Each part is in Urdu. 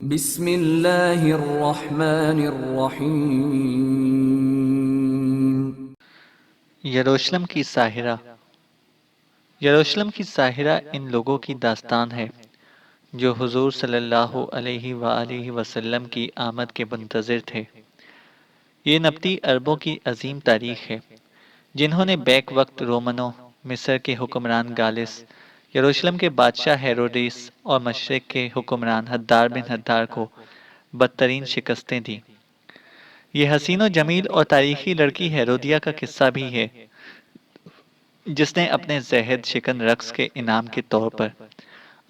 بسم اللہ الرحمن الرحیم۔ یروشلم کی ساحرہ۔ یروشلم کی ساحرہ ان لوگوں کی داستان ہے جو حضور صلی اللہ علیہ وآلہ وسلم کی آمد کے منتظر تھے۔ یہ نبطی عربوں کی عظیم تاریخ ہے جنہوں نے بیک وقت رومنوں، مصر کے حکمران گالس، یروشلم کے بادشاہ ہیروڈیس اور مشرق کے حکمران حدار بن حدار کو بدترین شکستیں دیں۔ یہ حسین و جمیل اور تاریخی لڑکی ہیرودیہ کا قصہ بھی ہے جس نے اپنے زہد شکن رقص کے انعام کے طور پر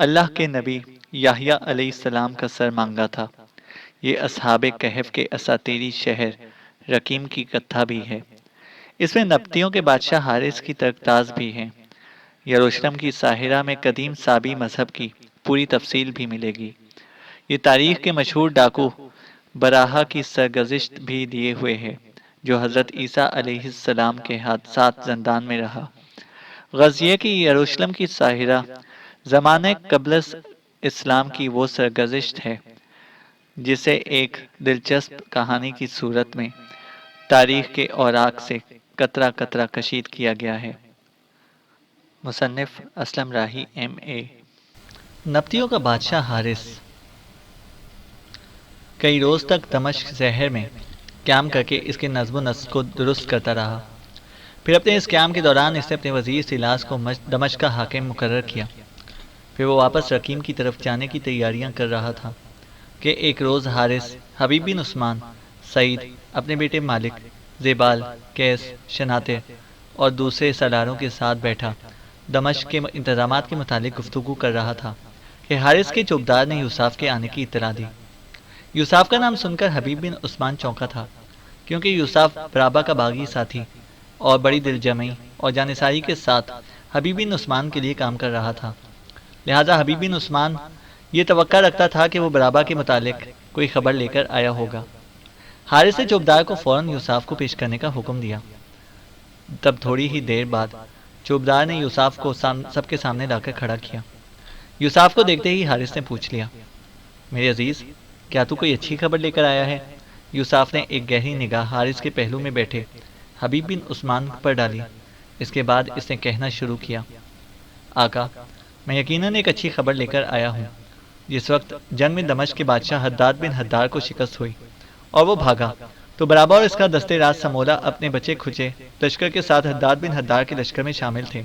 اللہ کے نبی یحییٰ علیہ السلام کا سر مانگا تھا۔ یہ اصحاب کہف کے اساطیری شہر رقیم کی کتھا بھی ہے۔ اس میں نبطیوں کے بادشاہ حارث کی ترکتاز بھی ہے۔ یروشلم کی ساحرہ میں قدیم سابی مذہب کی پوری تفصیل بھی ملے گی۔ یہ تاریخ کے مشہور ڈاکو براہا کی سرگزشت بھی دیے ہوئے ہے جو حضرت عیسیٰ علیہ السلام کے حادثات زندان میں رہا۔ غزیہ کی یروشلم کی ساحرہ زمانہ قبل اسلام کی وہ سرگزشت ہے جسے ایک دلچسپ کہانی کی صورت میں تاریخ کے اوراق سے قطرہ قطرہ کشید کیا گیا ہے۔ مصنف اسلم راہی M.A۔ نبطیوں کا بادشاہ حارث کئی روز تک دمشق شہر میں قیام کر کے اس کے نظم و نسق کو درست کرتا رہا۔ پھر اپنے اس قیام کے دوران اس نے اپنے وزیر سیلاس کو دمشق کا حاکم مقرر کیا۔ پھر وہ واپس رقیم کی طرف جانے کی تیاریاں کر رہا تھا کہ ایک روز حارث حبیب بن عثمان سعید اپنے بیٹے مالک، زیبال، کیس، شناتر اور دوسرے سالاروں کے ساتھ بیٹھا دمشق کے انتظامات کے متعلق گفتگو کر رہا تھا کہ حارث کے چوبدار نے یوساف کے آنے کی اطلاع دی۔ یوساف کا نام سن کر حبیب بن عثمان چونکا تھا کیونکہ یوساف برابا کا باغی ساتھی اور بڑی دل جمعی اور جانثاری کے ساتھ حبیب بن عثمان کے لیے کام کر رہا تھا۔ لہذا حبیب بن عثمان یہ توقع رکھتا تھا کہ وہ برابا کے متعلق کوئی خبر لے کر آیا ہوگا۔ حارث نے چوبدار کو فوراً یوساف کو پیش کرنے کا حکم دیا۔ تب تھوڑی ہی دیر بعد چوبدار نے یوساف کو سب کے سامنے لا کر کھڑا کیا۔ یوساف کو دیکھتے ہی حارث نے پوچھ لیا، میرے عزیز، کیا تو کوئی اچھی خبر لے کر آیا ہے؟ یوساف نے ایک گہری نگاہ حارث کے پہلو میں بیٹھے حبیب بن عثمان پر ڈالی۔ اس کے بعد اس نے کہنا شروع کیا، آقا، میں یقیناً ایک اچھی خبر لے کر آیا ہوں۔ جس وقت جنگ میں دمشق کے بادشاہ حداد بن حدار کو شکست ہوئی اور وہ بھاگا تو برابا اور اس کا دستے راز سمولا اپنے بچے کھچے لشکر کے ساتھ حداد بن حدار کے لشکر میں شامل تھے۔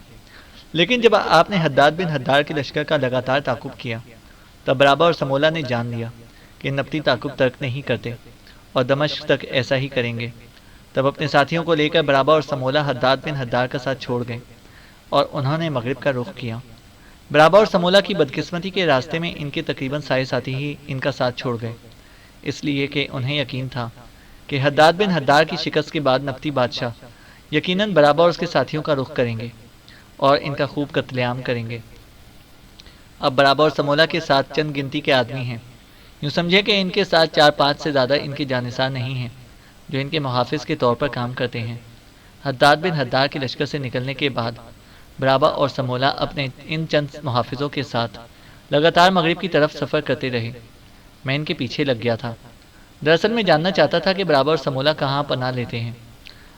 لیکن جب آپ نے حداد بن حدار کے لشکر کا لگاتار تعاقب کیا تب برابا اور سمولا نے جان لیا کہ نبطی تعاقب ترک نہیں کرتے اور دمشق تک ایسا ہی کریں گے۔ تب اپنے ساتھیوں کو لے کر برابا اور سمولا حداد بن حدار کا ساتھ چھوڑ گئے اور انہوں نے مغرب کا رخ کیا۔ برابا اور سمولا کی بدقسمتی کے راستے میں ان کے تقریباً سارے ساتھی ہی ان کا ساتھ چھوڑ گئے، اس لیے کہ انہیں یقین تھا کہ حداد بن حدار کی شکست کے بعد نبطی بادشاہ یقیناً برابا اور اس کے ساتھیوں کا رخ کریں گے اور ان کا خوب قتل عام کریں گے۔ اب برابا اور سمولا کے ساتھ چند گنتی کے آدمی ہیں، یوں سمجھے کہ ان کے ساتھ 4-5 سے زیادہ ان کے جانثار نہیں ہیں جو ان کے محافظ کے طور پر کام کرتے ہیں۔ حداد بن حدار کے لشکر سے نکلنے کے بعد برابا اور سمولا اپنے ان چند محافظوں کے ساتھ لگاتار مغرب کی طرف سفر کرتے رہے۔ میں ان کے پیچھے لگ گیا تھا۔ دراصل میں جاننا چاہتا تھا کہ برابا اور سمولا کہاں پناہ لیتے ہیں۔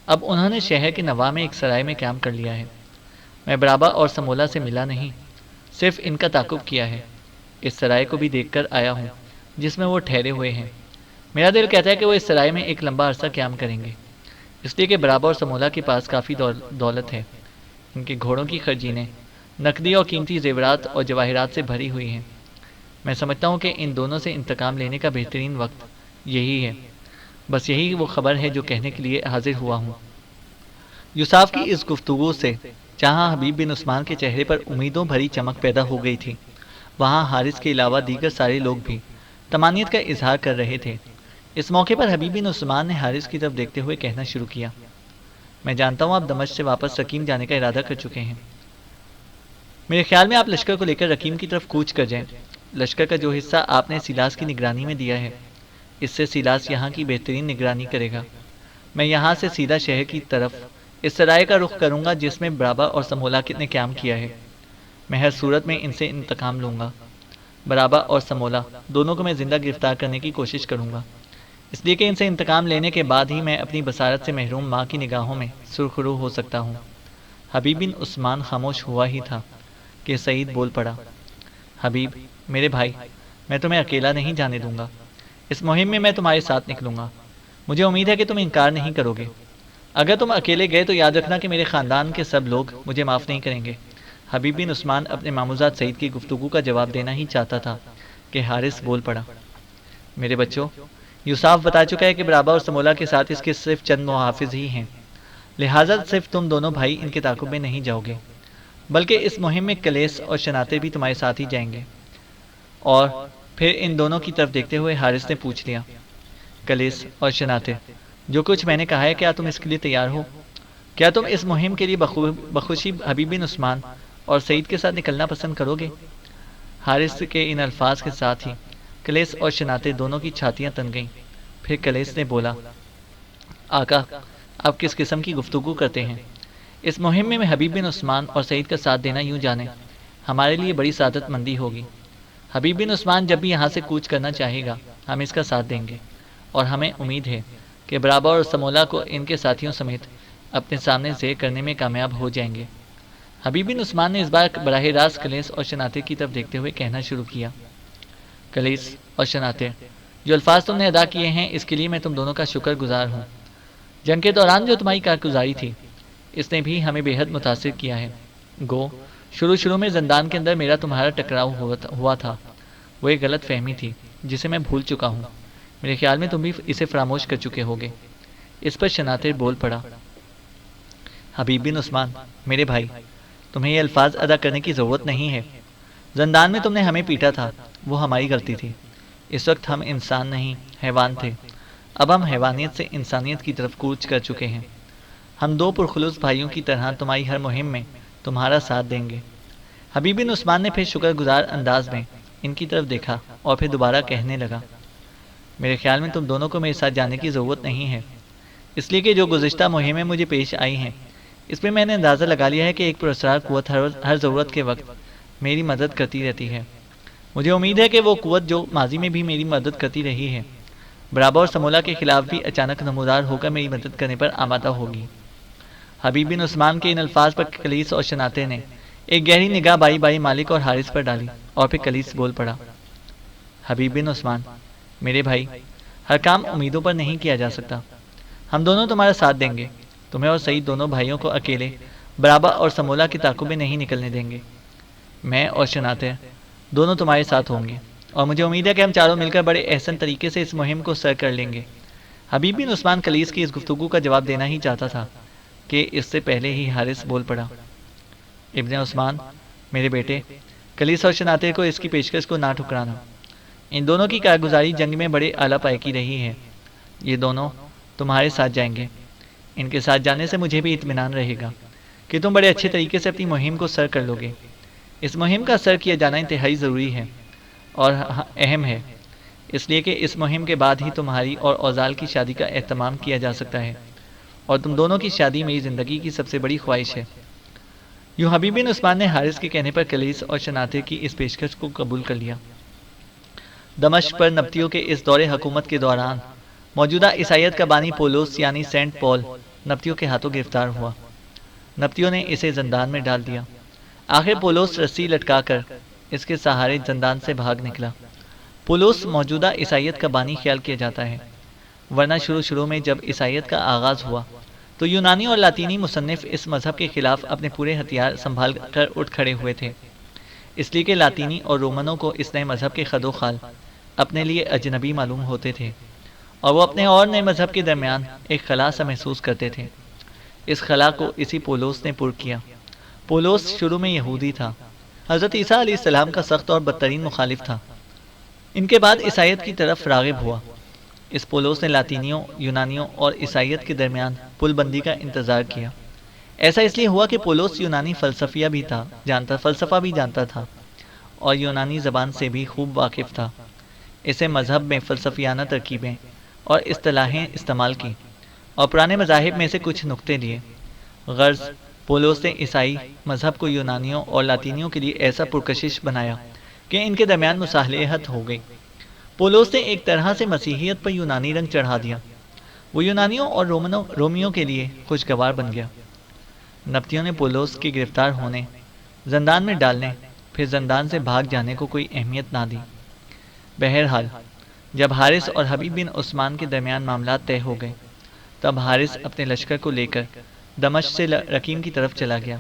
اب انہوں نے شہر کے نواح میں ایک سرائے میں قیام کر لیا ہے۔ میں برابا اور سمولا سے ملا نہیں، صرف ان کا تعاقب کیا ہے۔ اس سرائے کو بھی دیکھ کر آیا ہوں جس میں وہ ٹھہرے ہوئے ہیں۔ میرا دل کہتا ہے کہ وہ اس سرائے میں ایک لمبا عرصہ قیام کریں گے، اس لیے کہ برابا اور سمولا کے پاس کافی دولت ہے۔ ان کے گھوڑوں کی خرجینیں نقدی اور قیمتی زیورات اور جواہرات سے بھری ہوئی ہیں۔ میں سمجھتا ہوں کہ ان دونوں سے انتقام لینے کا بہترین وقت یہی ہے۔ بس یہی وہ خبر ہے جو کہنے کے لیے حاضر ہوا ہوں۔ یوساف کی اس گفتگو سے جہاں حبیب بن عثمان کے چہرے پر امیدوں بھری چمک پیدا ہو گئی تھی، وہاں حارث کے علاوہ دیگر سارے لوگ بھی طمانینت کا اظہار کر رہے تھے۔ اس موقع پر حبیب بن عثمان نے حارث کی طرف دیکھتے ہوئے کہنا شروع کیا، میں جانتا ہوں آپ دمشق سے واپس رقیم جانے کا ارادہ کر چکے ہیں۔ میرے خیال میں آپ لشکر کو لے کر رقیم کی طرف کوچ کر جائیں۔ لشکر کا جو حصہ آپ نے سیلاس کی نگرانی میں دیا ہے، اس سے سیلاس یہاں کی بہترین نگرانی کرے گا۔ میں یہاں سے سیدھا شہر کی طرف اس سرائے کا رخ کروں گا جس میں برابا اور سمولا نے قیام کیا ہے۔ میں ہر صورت میں ان سے انتقام لوں گا۔ برابا اور سمولا دونوں کو میں زندہ گرفتار کرنے کی کوشش کروں گا، اس لیے کہ ان سے انتقام لینے کے بعد ہی میں اپنی بصارت سے محروم ماں کی نگاہوں میں سرخرو ہو سکتا ہوں۔ حبیب بن عثمان خاموش ہوا ہی تھا کہ سعید بول پڑا، حبیب میرے بھائی، میں تمہیں اکیلا نہیں جانے دوں گا، اس مہم میں میں تمہارے ساتھ نکلوں گا، مجھے امید ہے کہ تم انکار نہیں کرو گے۔ اگر تم اکیلے گئے تو یاد رکھنا کہ میرے خاندان کے سب لوگ مجھے معاف نہیں کریں گے۔ حبیب بن عثمان اپنے ماموزاد سعید کی گفتگو کا جواب دینا ہی چاہتا تھا کہ حارث بول پڑا، میرے بچوں، یوں صاف بتا چکا ہے کہ برابا اور سمولا کے ساتھ اس کے صرف چند محافظ ہی ہیں، لہٰذا صرف تم دونوں بھائی ان کے تعاقب میں نہیں جاؤ گے، بلکہ اس مہم میں کلیس اور شناتے بھی تمہارے ساتھ ہی جائیں گے۔ اور پھر ان دونوں کی طرف دیکھتے ہوئے حارث نے پوچھ لیا، کلیس اور شناتے، جو کچھ میں نے کہا ہے کیا تم اس کے لیے تیار ہو؟ کیا تم اس مہم کے لیے بخوشی حبیب بن عثمان اور سعید کے ساتھ نکلنا پسند کرو گے؟ حارث کے ان الفاظ کے ساتھ ہی کلیس اور شناتے دونوں کی چھاتیاں تن گئیں۔ پھر کلیس نے بولا، آقا آپ کس قسم کی گفتگو کرتے ہیں؟ اس مہم میں حبیب بن عثمان اور سعید کا ساتھ دینا یوں جانیں ہمارے لیے بڑی سعادت مندی ہوگی۔ حبیب بن عثمان جب بھی یہاں سے کوچ کرنا چاہے گا ہم اس کا ساتھ دیں گے، اور ہمیں امید ہے کہ برابا اور سمولا کو ان کے ساتھیوں سمیت اپنے سامنے زیر کرنے میں کامیاب ہو جائیں گے۔ حبیب بن عثمان نے اس بار براہ راست کلیس اور شناتے کی طرف دیکھتے ہوئے کہنا شروع کیا، کلیس اور شناتے، جو الفاظ تم نے ادا کیے ہیں اس کے لیے میں تم دونوں کا شکر گزار ہوں۔ جنگ کے دوران جو تمہاری کارگزاری تھی اس نے بھی ہمیں بے حد متاثر کیا ہے۔ گو شروع میں زندان کے اندر میرا تمہارا ٹکراؤ ہوا تھا، وہ ایک غلط فہمی تھی جسے میں بھول چکا ہوں، میرے خیال میں تم بھی اسے فراموش کر چکے ہوگے۔ اس پر شناتے بول پڑا، حبیب بن عثمان میرے بھائی، تمہیں یہ الفاظ ادا کرنے کی ضرورت نہیں ہے۔ زندان میں تم نے ہمیں پیٹا تھا، وہ ہماری غلطی تھی، اس وقت ہم انسان نہیں حیوان تھے، اب ہم حیوانیت سے انسانیت کی طرف کوچ کر چکے ہیں۔ ہم دو پرخلوص بھائیوں کی طرح تمہاری ہر مہم میں تمہارا ساتھ دیں گے۔ حبیب بن عثمان نے پھر شکر گزار انداز میں ان کی طرف دیکھا اور پھر دوبارہ کہنے لگا، میرے خیال میں تم دونوں کو میرے ساتھ جانے کی ضرورت نہیں ہے، اس لیے کہ جو گزشتہ مہمیں مجھے پیش آئی ہیں اس میں نے اندازہ لگا لیا ہے کہ ایک پراسرار قوت ہر ضرورت کے وقت میری مدد کرتی رہتی ہے۔ مجھے امید ہے کہ وہ قوت جو ماضی میں بھی میری مدد کرتی رہی ہے برابا اور سمولا کے خلاف بھی اچانک نمودار ہو کر میری مدد کرنے پر آمادہ ہوگی۔ حبیب بن عثمان کے ان الفاظ پر کلیس اور شناتے نے ایک گہری نگاہ بائی مالک اور حارث پر ڈالی، اور پھر کلیس بول پڑا، حبیب بن عثمان میرے بھائی، ہر کام امیدوں پر نہیں کیا جا سکتا، ہم دونوں تمہارا ساتھ دیں گے، تمہیں اور سعید دونوں بھائیوں کو اکیلے برابا اور سمولا کے تعاقب میں نہیں نکلنے دیں گے۔ میں اور شناتے دونوں تمہارے ساتھ ہوں گے، اور مجھے امید ہے کہ ہم چاروں مل کر بڑے احسن طریقے سے اس مہم کو سر کر لیں گے۔ حبیب بن عثمان کلیس کی اس گفتگو کا جواب دینا ہی چاہتا تھا کہ اس سے پہلے ہی حارث بول پڑا، ابن عثمان میرے بیٹے، کلیس اور شناتے کو اس کی پیشکش کو نہ ٹھکرانا، ان دونوں کی کارگزاری جنگ میں بڑے اعلیٰ پائے کی رہی ہے، یہ دونوں تمہارے ساتھ جائیں گے، ان کے ساتھ جانے سے مجھے بھی اطمینان رہے گا کہ تم بڑے اچھے طریقے سے اپنی مہم کو سر کر لو گے۔ اس مہم کا سر کیا جانا انتہائی ضروری ہے اور اہم ہے، اس لیے کہ اس مہم کے بعد ہی تمہاری اور اوزال کی شادی کا اہتمام کیا جا سکتا ہے، اور تم دونوں کی شادی میری زندگی کی سب سے بڑی خواہش ہے۔ یوں حبیب بن عثمان نے حارث کے کہنے پر کلیس اور شناتے کی اس پیشکش کو قبول کر لیا۔ دمشق پر نبطیوں کے اس دور حکومت کے دوران موجودہ عیسائیت کا بانی پولس یعنی سینٹ پول نبطیوں کے ہاتھوں گرفتار ہوا۔ نبطیوں نے اسے زندان میں ڈال دیا۔ آخر پولس رسی لٹکا کر اس کے سہارے زندان سے بھاگ نکلا۔ پولس موجودہ عیسائیت کا بانی خیال کیا جاتا ہے، ورنہ شروع میں جب عیسائیت کا آغاز ہوا تو یونانی اور لاطینی مصنف اس مذہب کے خلاف اپنے پورے ہتھیار سنبھال کر اٹھ کھڑے ہوئے تھے، اس لیے کہ لاطینی اور رومنوں کو اس نئے مذہب کے خد و خال اپنے لیے اجنبی معلوم ہوتے تھے، اور وہ اپنے اور نئے مذہب کے درمیان ایک خلا سا محسوس کرتے تھے۔ اس خلا کو اسی پولس نے پر کیا۔ پولس شروع میں یہودی تھا، حضرت عیسیٰ علیہ السلام کا سخت اور بدترین مخالف تھا، ان کے بعد عیسائیت کی طرف راغب ہوا۔ اس پولس نے لاطینیوں، یونانیوں اور عیسائیت کے درمیان پل بندی کا انتظار کیا۔ ایسا اس لیے ہوا کہ پولس یونانی فلسفہ بھی جانتا تھا اور یونانی زبان سے بھی خوب واقف تھا۔ اسے مذہب میں فلسفیانہ ترکیبیں اور اصطلاحیں استعمال کی اور پرانے مذاہب میں سے کچھ نقطے لیے۔ غرض پولس نے عیسائی مذہب کو یونانیوں اور لاطینیوں کے لیے ایسا پرکشش بنایا کہ ان کے درمیان مصالحت ہو گئی۔ پولوس نے ایک طرح سے مسیحیت پر یونانی رنگ چڑھا دیا۔ وہ یونانیوں اور رومیوں کے لیے خوشگوار بن گیا۔ نبطیوں نے پولوس کے گرفتار ہونے، زندان میں ڈالنے، پھر زندان سے بھاگ جانے کو کوئی اہمیت نہ دی۔ بہرحال جب حارث اور حبیب بن عثمان کے درمیان معاملات طے ہو گئے، تب حارث اپنے لشکر کو لے کر دمشق سے رقیم کی طرف چلا گیا،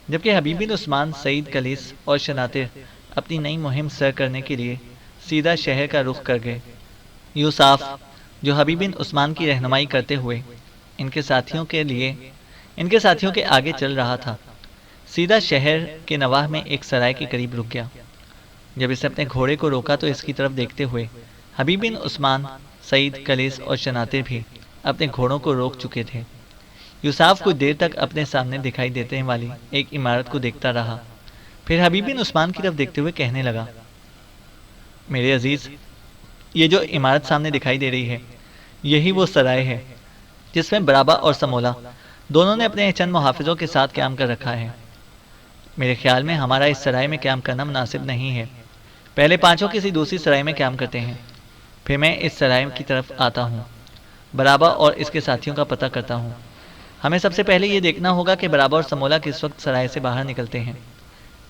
جبکہ حبیب بن عثمان، سعید، کلیس اور شناطر اپنی نئی مہم سر کرنے کے لیے سیدھا شہر کا رخ کر گئے۔ یوساف، جو حبیب بن عثمان کی رہنمائی کرتے ہوئے ان کے ساتھیوں کے آگے چل رہا تھا، سیدھا شہر کے نواح میں ایک سرائے کے قریب رک گیا۔ جب اس نے اپنے گھوڑے کو روکا تو اس کی طرف دیکھتے ہوئے حبیب بن عثمان، سعید، کلیس اور شناطر بھی اپنے گھوڑوں کو روک چکے تھے۔ یوساف کچھ دیر تک اپنے سامنے دکھائی دینے والی ایک عمارت کو دیکھتا رہا، پھر حبیب بن عثمان کی طرف دیکھتے ہوئے کہنے لگا، میرے عزیز، یہ جو عمارت سامنے دکھائی دے رہی ہے، یہی وہ سرائے ہے جس میں برابا اور سمولا دونوں نے اپنے چند محافظوں کے ساتھ قیام کر رکھا ہے۔ میرے خیال میں ہمارا اس سرائے میں قیام کرنا مناسب نہیں ہے۔ پہلے پانچوں کسی دوسری سرائے میں قیام کرتے ہیں، پھر میں اس سرائے کی طرف آتا ہوں، برابا اور اس کے ساتھیوں کا پتہ کرتا ہوں۔ ہمیں سب سے پہلے یہ دیکھنا ہوگا کہ برابا اور سمولا کس وقت سرائے سے باہر نکلتے ہیں۔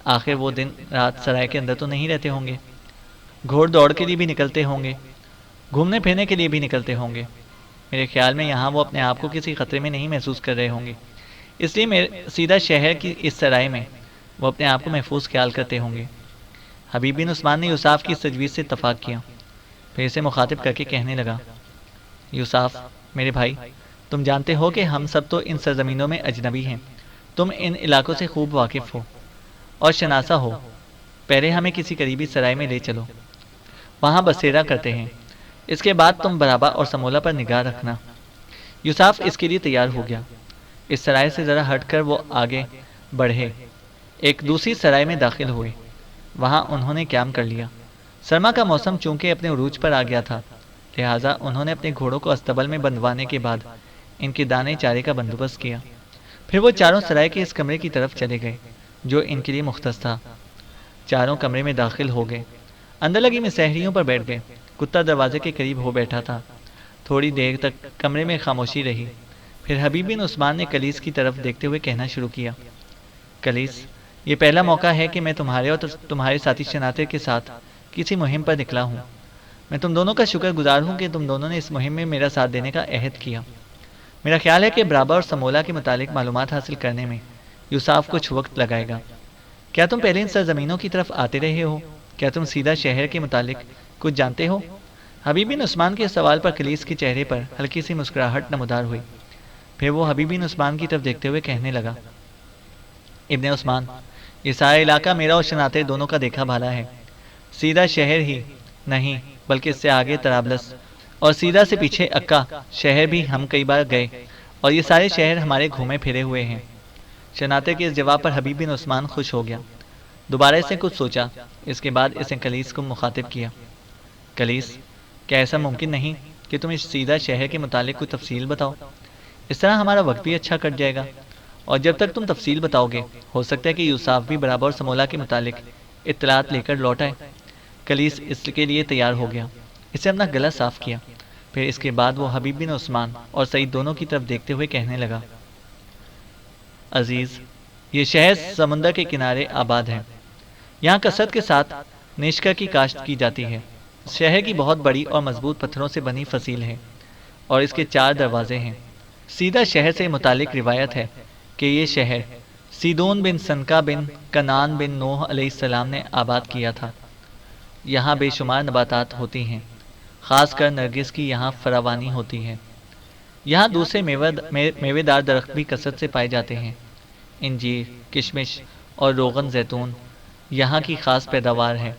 آخر وہ دن رات سرائے کے اندر تو نہیں رہتے ہوں گے، گھوڑ دوڑ کے لیے بھی نکلتے ہوں گے، گھومنے پھرنے کے لیے بھی نکلتے ہوں گے۔ میرے خیال میں یہاں وہ اپنے آپ کو کسی خطرے میں نہیں محسوس کر رہے ہوں گے، اس لیے سیدھا شہر کی اس سرائے میں وہ اپنے آپ کو محفوظ خیال کرتے ہوں گے۔ حبیب بن عثمان نے یوساف کی اس تجویز سے اتفاق کیا، پھر اسے مخاطب کر کے کہنے لگا، یوساف میرے بھائی، تم جانتے ہو کہ ہم سب تو ان سرزمینوں میں اجنبی ہیں، تم ان علاقوں سے خوب واقف ہو اور شناسا ہو۔ پہلے ہمیں کسی قریبی سرائے میں لے چلو، وہاں بسیرا کرتے ہیں، اس کے بعد تم برابا اور سمولا پر نگاہ رکھنا۔ یوساف اس کے لیے تیار ہو گیا۔ اس سرائے سے ذرا ہٹ کر وہ آگے بڑھے، ایک دوسری سرائے میں داخل ہوئے، وہاں انہوں نے قیام کر لیا۔ سرما کا موسم چونکہ اپنے عروج پر آ گیا تھا، لہٰذا انہوں نے اپنے گھوڑوں کو استبل میں بندھوانے کے بعد ان کے دانے چارے کا بندوبست کیا۔ پھر وہ چاروں سرائے کے اس کمرے کی طرف چلے گئے جو ان کے لیے مختص تھا۔ چاروں کمرے میں داخل ہو گئے، اندر لگی مسہریوں پر بیٹھ گئے۔ کتا دروازے کے قریب ہو بیٹھا تھا۔ تھوڑی دیر تک کمرے میں خاموشی رہی، پھر حبیب بن عثمان نے کلیس کی طرف دیکھتے ہوئے کہنا شروع کیا، کلیس، یہ پہلا موقع ہے کہ میں تمہارے اور تمہارے ساتھی شناطر کے ساتھ کسی مہم پر نکلا ہوں۔ میں تم دونوں کا شکر گزار ہوں کہ تم دونوں نے اس مہم میں میرا ساتھ دینے کا عہد کیا۔ میرا خیال ہے کہ برابا اور سمولا کے متعلق معلومات حاصل کرنے میں یوساف کچھ وقت لگائے گا۔ کیا تم پہلے ان سرزمینوں کی طرف آتے رہے ہو؟ کیا تم سیدھا شہر کے متعلق کچھ جانتے ہو؟ حبیب بن عثمان کے سوال پر کلیس کے چہرے پر ہلکی سی مسکراہٹ نمودار ہوئی، پھر وہ حبیب بن عثمان کی طرف دیکھتے ہوئے کہنے لگا، ابن عثمان، یہ سارا علاقہ میرا اور شناطر دونوں کا دیکھا بھالا ہے۔ سیدھا شہر ہی نہیں بلکہ اس سے آگے طرابلس اور سیدھا سے پیچھے اکا شہر بھی ہم کئی بار گئے، اور یہ سارے شہر ہمارے گھومے پھرے ہوئے ہیں۔ شناطر کے اس جواب پر حبیب بن عثمان خوش ہو گیا۔ دوبارہ اس نے کچھ سوچا، اس کے بعد اس نے کلیس کو مخاطب کیا، کلیس، کیا ایسا ممکن نہیں کہ تم اس سیدھا شہر کے متعلق کوئی تفصیل بتاؤ؟ اس طرح ہمارا وقت بھی اچھا کٹ جائے گا، اور جب تک تم تفصیل بتاؤ گے ہو سکتا ہے کہ یوساف بھی برابا اور سمولا کے متعلق اطلاعات لے کر لوٹ آئے۔ کلیس اس کے لیے تیار ہو گیا، اس نے اپنا گلا صاف کیا، پھر اس کے بعد وہ حبیب بن عثمان اور سعید دونوں کی طرف دیکھتے ہوئے کہنے لگا، عزیز، یہ شہر سمندر کے کنارے آباد ہے، یہاں کثرت کے ساتھ نیشکر کی کاشت کی جاتی ہے۔ شہر کی بہت بڑی اور مضبوط پتھروں سے بنی فصیل ہے، اور اس کے 4 دروازے ہیں۔ سیدھا شہر سے متعلق روایت ہے کہ یہ شہر سیدون بن سنکا بن کنان بن نوح علیہ السلام نے آباد کیا تھا۔ یہاں بے شمار نباتات ہوتی ہیں، خاص کر نرگس کی یہاں فراوانی ہوتی ہے۔ یہاں دوسرے میوے دار درخت بھی کثرت سے پائے جاتے ہیں۔ انجیر، کشمش اور روغن زیتون یہاں کی خاص پیداوار ہے۔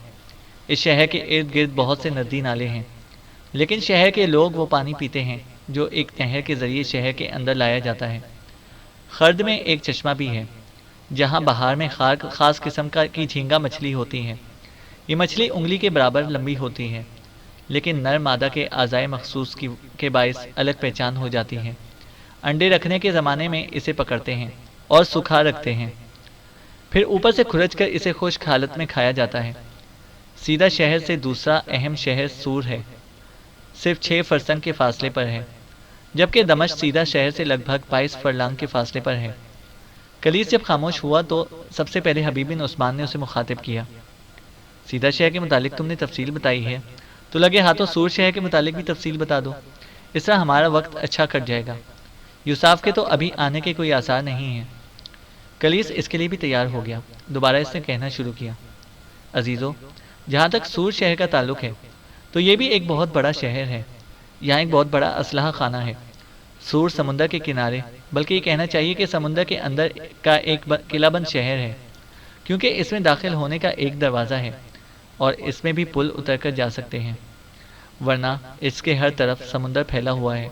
اس شہر کے ارد گرد بہت سے ندی نالے ہیں، لیکن شہر کے لوگ وہ پانی پیتے ہیں جو ایک نہر کے ذریعے شہر کے اندر لایا جاتا ہے۔ خرد میں ایک چشمہ بھی ہے، جہاں بہار میں خاص قسم کی جھینگا مچھلی ہوتی ہے۔ یہ مچھلی انگلی کے برابر لمبی ہوتی ہے، لیکن نر مادہ کے اعضائے مخصوص کے باعث الگ پہچان ہو جاتی ہے۔ انڈے رکھنے کے زمانے میں اسے پکڑتے ہیں اور سکھا رکھتے ہیں، پھر اوپر سے کھرچ کر اسے خشک حالت میں کھایا جاتا ہے۔ سیدھا شہر سے دوسرا اہم شہر سور ہے، صرف 6 فرسنگ کے فاصلے پر ہے، جبکہ دمشق سیدھا شہر سے لگ بھگ 22 فرلانگ کے فاصلے پر ہے۔ کلیس جب خاموش ہوا تو سب سے پہلے حبیب بن عثمان نے اسے مخاطب کیا۔ سیدھا شہر کے متعلق تم نے تفصیل بتائی ہے، تو لگے ہاتھوں سور شہر کے متعلق بھی تفصیل بتا دو، اس طرح ہمارا وقت اچھا کٹ جائے گا۔ یوساف کے تو ابھی آنے کے کوئی آثار نہیں ہیں۔ کلیس اس کے لیے بھی تیار ہو گیا۔ دوبارہ اس نے کہنا شروع کیا، عزیزو، جہاں تک سور شہر کا تعلق ہے تو یہ بھی ایک بہت بڑا شہر ہے، یہاں ایک بہت بڑا اسلحہ خانہ ہے۔ سور سمندر کے کنارے، بلکہ یہ کہنا چاہیے کہ سمندر کے اندر کا ایک قلعہ بند شہر ہے، کیونکہ اس میں داخل ہونے کا ایک دروازہ ہے اور اس میں بھی پل اتر کر جا سکتے ہیں، ورنہ اس کے ہر طرف سمندر پھیلا ہوا ہے۔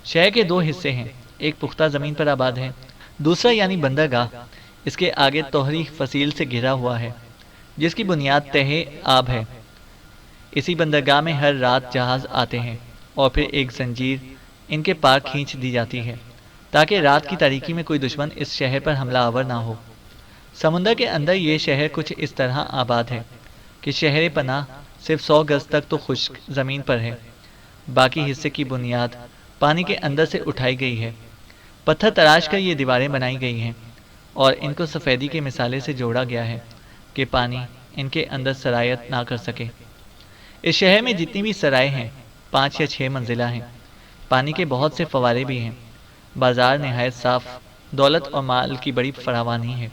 شہر کے 2 حصے ہیں، ایک پختہ زمین پر آباد ہے، دوسرا یعنی بندرگاہ اس کے آگے توہری فصیل سے گھرا ہوا ہے، جس کی بنیاد تہہ آب ہے۔ اسی بندرگاہ میں ہر رات جہاز آتے ہیں اور پھر ایک زنجیر ان کے پار کھینچ دی جاتی ہے تاکہ رات کی تاریکی میں کوئی دشمن اس شہر پر حملہ آور نہ ہو۔ سمندر کے اندر یہ شہر کچھ اس طرح آباد ہے کہ شہر پناہ صرف 100 گز تک تو خشک زمین پر ہے، باقی حصے کی بنیاد پانی کے اندر سے اٹھائی گئی ہے۔ پتھر تراش کر یہ دیواریں بنائی گئی ہیں اور ان کو سفیدی کے مسالے سے جوڑا گیا ہے کہ پانی ان کے اندر سرایت نہ کر سکے۔ اس شہر میں جتنی بھی سرائے ہیں 5 یا 6 منزلہ ہیں، پانی کے بہت سے فوارے بھی ہیں، بازار نہایت صاف، دولت اور مال کی بڑی فراوانی ہے۔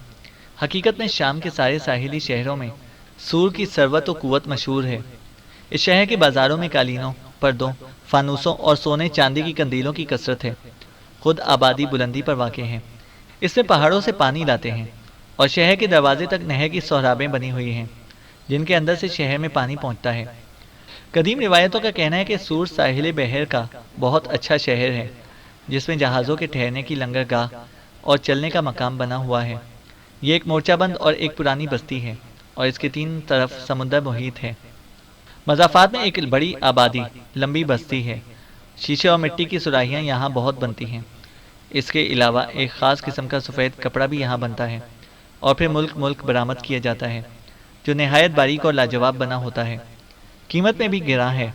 حقیقت میں شام کے سارے ساحلی شہروں میں سور کی ثروت و قوت مشہور ہے۔ اس شہر کے بازاروں میں قالینوں، پردوں، فانوسوں اور سونے چاندی کی قندیلوں کی کثرت ہے۔ خود آبادی بلندی پر واقع ہے، اس میں پہاڑوں سے پانی لاتے ہیں اور شہر کے دروازے تک نہر کی سہرابیں بنی ہوئی ہیں جن کے اندر سے شہر میں پانی پہنچتا ہے۔ قدیم روایتوں کا کہنا ہے کہ سور ساحل بحر کا بہت اچھا شہر ہے، جس میں جہازوں کے ٹھہرنے کی لنگرگاہ اور چلنے کا مقام بنا ہوا ہے۔ یہ ایک مورچہ بند اور ایک پرانی بستی ہے اور اس کے 3 طرف سمندر محیط ہے۔ مضافات میں ایک بڑی آبادی، لمبی بستی ہے۔ شیشے اور مٹی کی سراہیاں یہاں بہت بنتی ہیں۔ اس کے علاوہ ایک خاص قسم کا سفید کپڑا بھی یہاں بنتا ہے اور پھر ملک برآمد کیا جاتا ہے، جو نہایت باریک اور لاجواب بنا ہوتا ہے۔ قیمت میں بھی گراں ہے،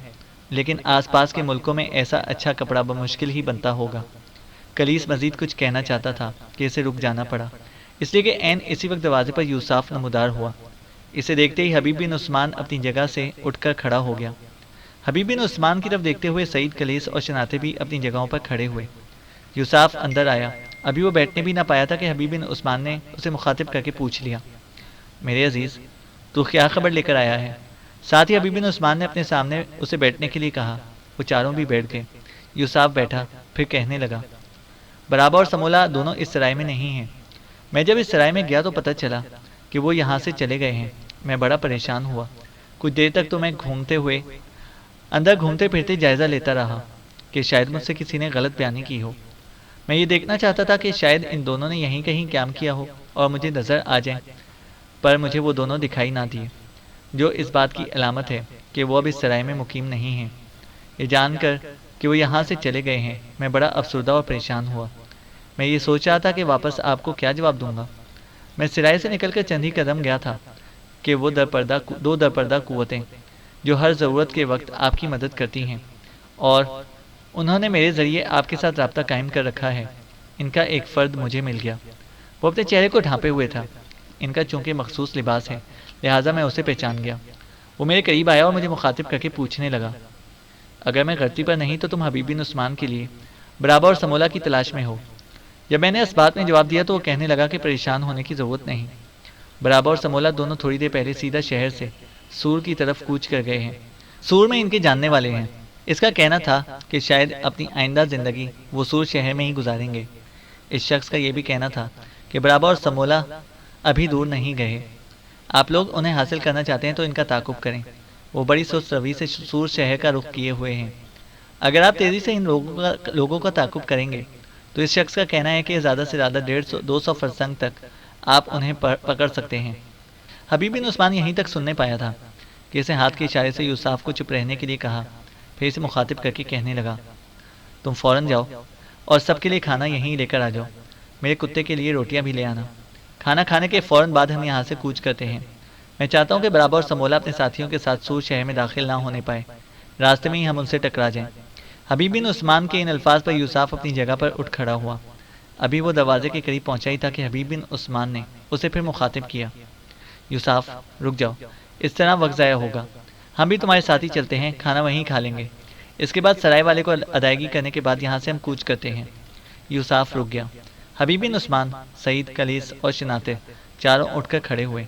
لیکن آس پاس کے ملکوں میں ایسا اچھا کپڑا بمشکل ہی بنتا ہوگا۔ کلیس مزید کچھ کہنا چاہتا تھا کہ اسے رک جانا پڑا، اس لیے کہ عین اسی وقت دروازے پر یوساف نمودار ہوا۔ اسے دیکھتے ہی حبیب بن عثمان اپنی جگہ سے اٹھ کر کھڑا ہو گیا۔ حبیب بن عثمان کی طرف دیکھتے ہوئے سعید، کلیس اور شناتے بھی اپنی جگہوں پر کھڑے ہوئے۔ یوساف اندر آیا، ابھی وہ بیٹھنے بھی نہ پایا تھا کہ حبیب بن عثمان نے اسے مخاطب کر کے پوچھ لیا، میرے عزیز، تو کیا خبر لے کر آیا ہے؟ ساتھ ہی حبیب بن عثمان نے اپنے سامنے اسے بیٹھنے کے لیے کہا۔ وہ چاروں بھی بیٹھ گئے۔ یوساف بیٹھا، پھر کہنے لگا، برابا اور سمولا دونوں اس سرائے میں نہیں ہیں۔ میں جب اس سرائے میں گیا تو پتہ چلا کہ وہ یہاں سے چلے گئے ہیں۔ میں بڑا پریشان ہوا۔ کچھ دیر تک تو میں اندر گھومتے پھرتے جائزہ لیتا رہا کہ شاید مجھ سے کسی نے غلط بیانی کی ہو۔ میں یہ دیکھنا چاہتا تھا کہ شاید ان دونوں نے یہیں کہیں قیام کیا ہو اور مجھے نظر آ جائیں، پر مجھے وہ دونوں دکھائی نہ دیے، جو اس بات کی علامت ہے کہ وہ اب اس سرائے میں مقیم نہیں ہیں۔ یہ جان کر کہ وہ یہاں سے چلے گئے ہیں میں بڑا افسردہ اور پریشان ہوا۔ میں یہ سوچ رہا تھا کہ واپس آپ کو کیا جواب دوں گا۔ میں سرائے سے نکل کر چند ہی قدم گیا تھا کہ وہ دو درپردہ قوتیں جو ہر ضرورت کے وقت آپ کی مدد کرتی ہیں اور انہوں نے میرے ذریعے آپ کے ساتھ رابطہ قائم کر رکھا ہے، ان کا ایک فرد مجھے مل گیا۔ وہ اپنے چہرے کو ڈھانپے ہوئے تھا، ان کا چونکہ مخصوص لباس ہے لہٰذا میں اسے پہچان گیا۔ وہ میرے قریب آیا اور مجھے مخاطب کر کے پوچھنے لگا، اگر میں غلطی پر نہیں تو تم حبیب بن عثمان کے لیے برابا اور سمولا کی تلاش میں ہو؟ جب میں نے اس بات میں جواب دیا تو وہ کہنے لگا کہ پریشان ہونے کی ضرورت نہیں، برابا اور سمولا دونوں تھوڑی دیر پہلے سیدھا شہر سے سور کی طرف کوچ کر گئے ہیں۔ سور میں ان کے جاننے والے ہیں۔ اس کا کہنا تھا کہ شاید اپنی آئندہ زندگی وہ سور شہر میں ہی گزاریں گے۔ اس شخص کا یہ بھی کہنا تھا کہ برابا اور سمولا ابھی دور نہیں گئے۔ آپ لوگ انہیں حاصل کرنا چاہتے ہیں تو ان کا تعاقب کریں، وہ بڑی سست روی سے سور شہر کا رخ کیے ہوئے ہیں۔ اگر آپ تیزی سے ان لوگوں کا تعاقب کریں گے تو اس شخص کا کہنا ہے کہ زیادہ سے زیادہ 150-200 فرسنگ تک آپ انہیں پکڑ سکتے ہیں۔ حبیب بن عثمان یہیں تک سننے پایا تھا کہ اسے ہاتھ کے اشارے سے یوساف کو چپ رہنے کے لیے کہا، پھر اسے مخاطب کر کے کہنے لگا، تم فوراً جاؤ اور سب کے لیے کھانا یہیں لے کر آ جاؤ، میرے کتے کے لیے روٹیاں بھی لے آنا۔ کھانا کھانے کے فوراً بعد ہم یہاں سے کوچ کرتے ہیں۔ میں چاہتا ہوں کہ برابا اور سمولہ اپنے ساتھیوں کے ساتھ سور شہر میں داخل نہ ہونے پائے، راستے میں ہی ہم ان سے ٹکرا جائیں۔ حبیب بن عثمان کے ان الفاظ پر یوسف اپنی جگہ پر اٹھ کھڑا ہوا۔ ابھی وہ دروازے کے قریب پہنچا ہی تھا کہ حبیب بن عثمان نے اسے پھر مخاطب کیا، یوسف رک جاؤ، اس طرح وقت ضائع ہوگا، ہم بھی تمہارے ساتھ ہی چلتے ہیں، کھانا وہیں کھا لیں گے، اس کے بعد سرائے والے کو ادائیگی کرنے کے بعد یہاں سے ہم کوچ کرتے ہیں۔ یوسف رک گیا۔ حبیب بن عثمان، سعید، کلیس اور شناتے چاروں اٹھ کر کھڑے ہوئے۔